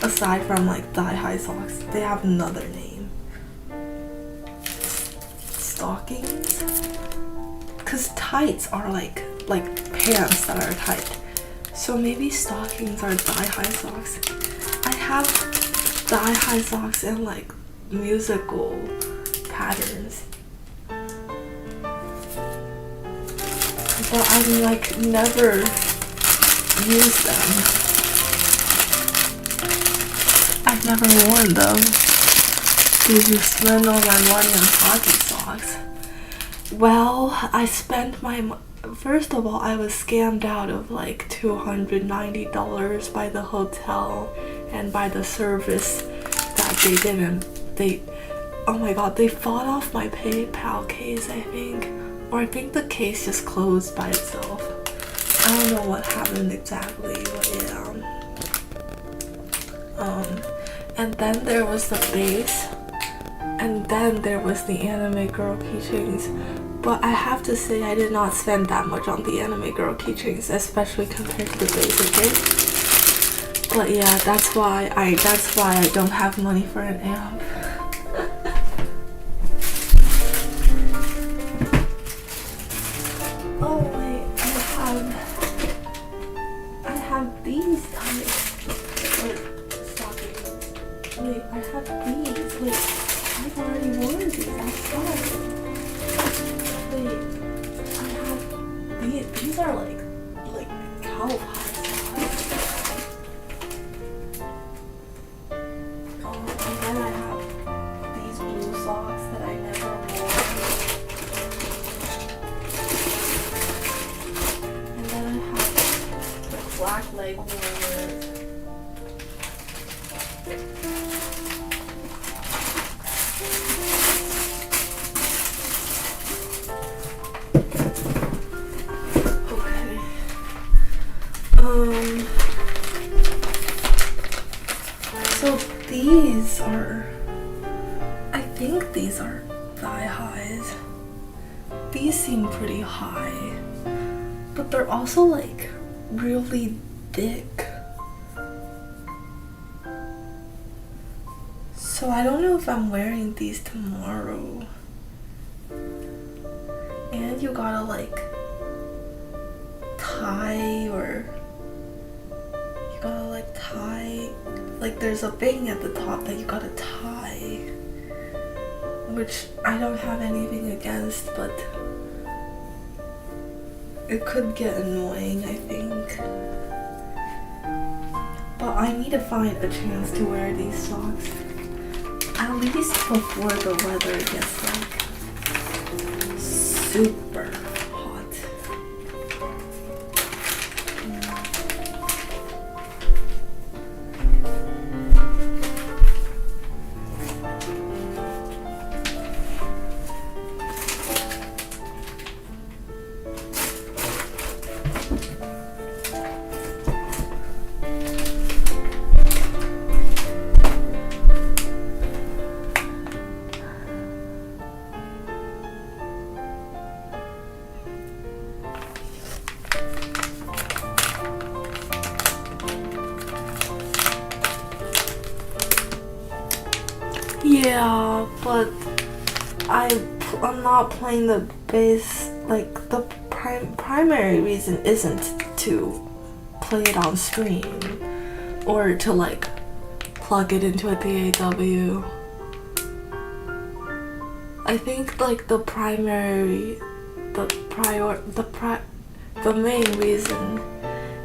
Aside from like thigh-high socks, they have another name. Stockings? Cause tights are like pants that are tight. So maybe stockings are thigh-high socks. I have thigh-high socks in like musical patterns. But I like never use them. I've never worn them. did you spend all my money on hockey socks? Well, I spent my first of all, I was scammed out of like $290 by the hotel and by the service that oh my god, they fought off my PayPal case, I think. Or I think the case just closed by itself. I don't know what happened exactly, but yeah. And then there was the base, and then there was the anime girl keychains. But I have to say I did not spend that much on the anime girl keychains, especially compared to the basic base. But yeah, that's why I don't have money for an amp. Oh wait, I have these types. Wait, I have these. Wait, I've already worn these outside. Wait, I have these are like cowhide socks. And then I have these blue socks that I never wore. And then I have the black leg warmers. So these are, I think these are thigh highs. These seem pretty high, but they're also like really thick. So I don't know if I'm wearing these tomorrow. And you gotta like tie, or you gotta like tie, like there's a thing at the top that you gotta tie, which I don't have anything against, but it could get annoying, I think. But I need to find a chance to wear these socks, at least before the weather gets like super hot. Yeah, but I'm not playing the bass. Like the primary reason isn't to play it on stream or to like plug it into a DAW. I think like the main reason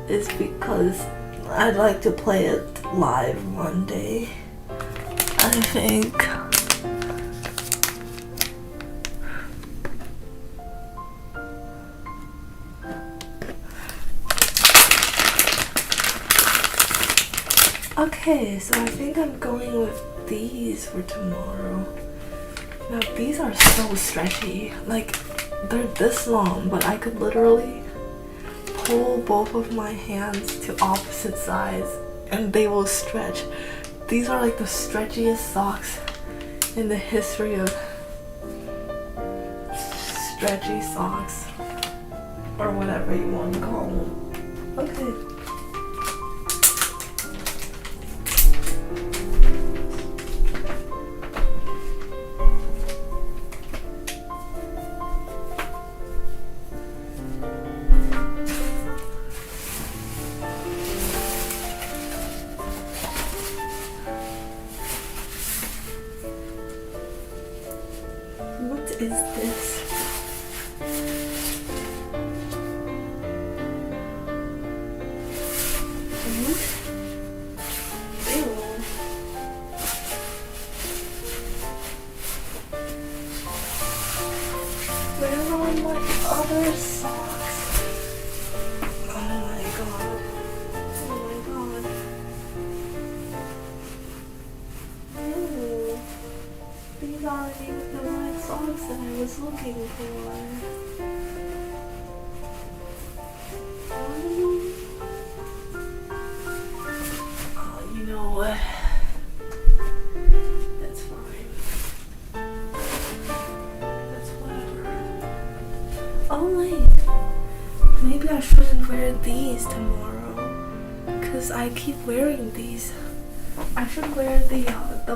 is because I'd like to play it live one day, I think. Okay, so I think I'm going with these for tomorrow. Now these are so stretchy. Like, they're this long, but I could literally pull both of my hands to opposite sides and they will stretch. These are like the stretchiest socks in the history of stretchy socks, or whatever you want to call them. Okay. What is this? Ew. leather socks. Oh my god. Oh my god. Ew. These aren't even the right socks that I was looking for. Oh, you know what? That's fine. That's whatever. Oh wait. Maybe I shouldn't wear these tomorrow. Cause I keep wearing these. I should wear the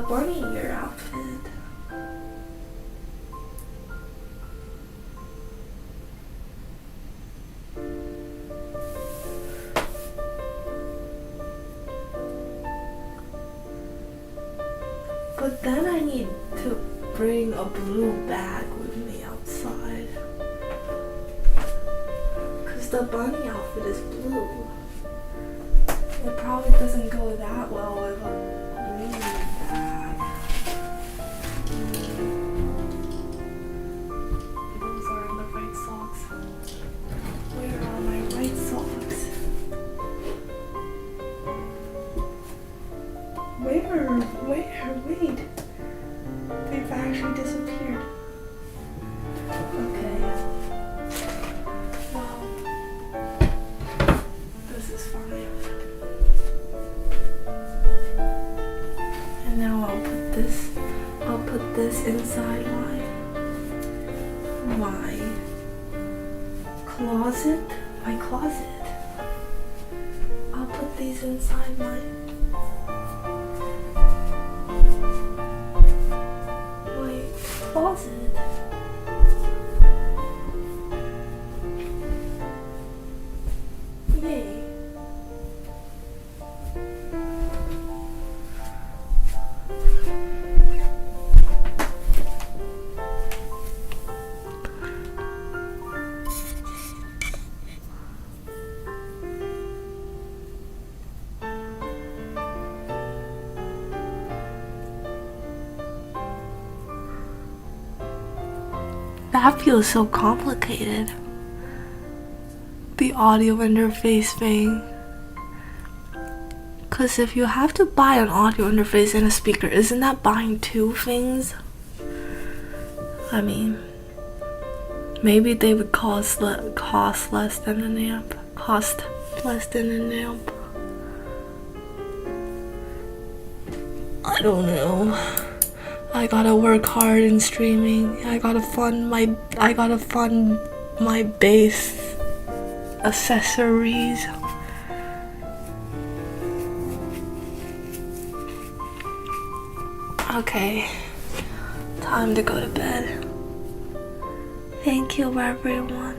bunny ear outfit. But then I need to bring a blue bag with me outside. Cause the bunny outfit is blue. It probably doesn't go that well with a green bag. Those aren't the right socks. Where are my right socks? Where? Wait. They've actually disappeared. Okay. Well, this is fine. And now I'll put this inside my closet. My closet. I'll put these inside my closet. Yay. That feels so complicated. The audio interface thing. Cause if you have to buy an audio interface and a speaker, isn't that buying two things? I mean, maybe they would cost less than an amp. Cost less than an amp. I don't know. I gotta work hard in streaming. I gotta fund my bass accessories. Okay, time to go to bed. Thank you, everyone.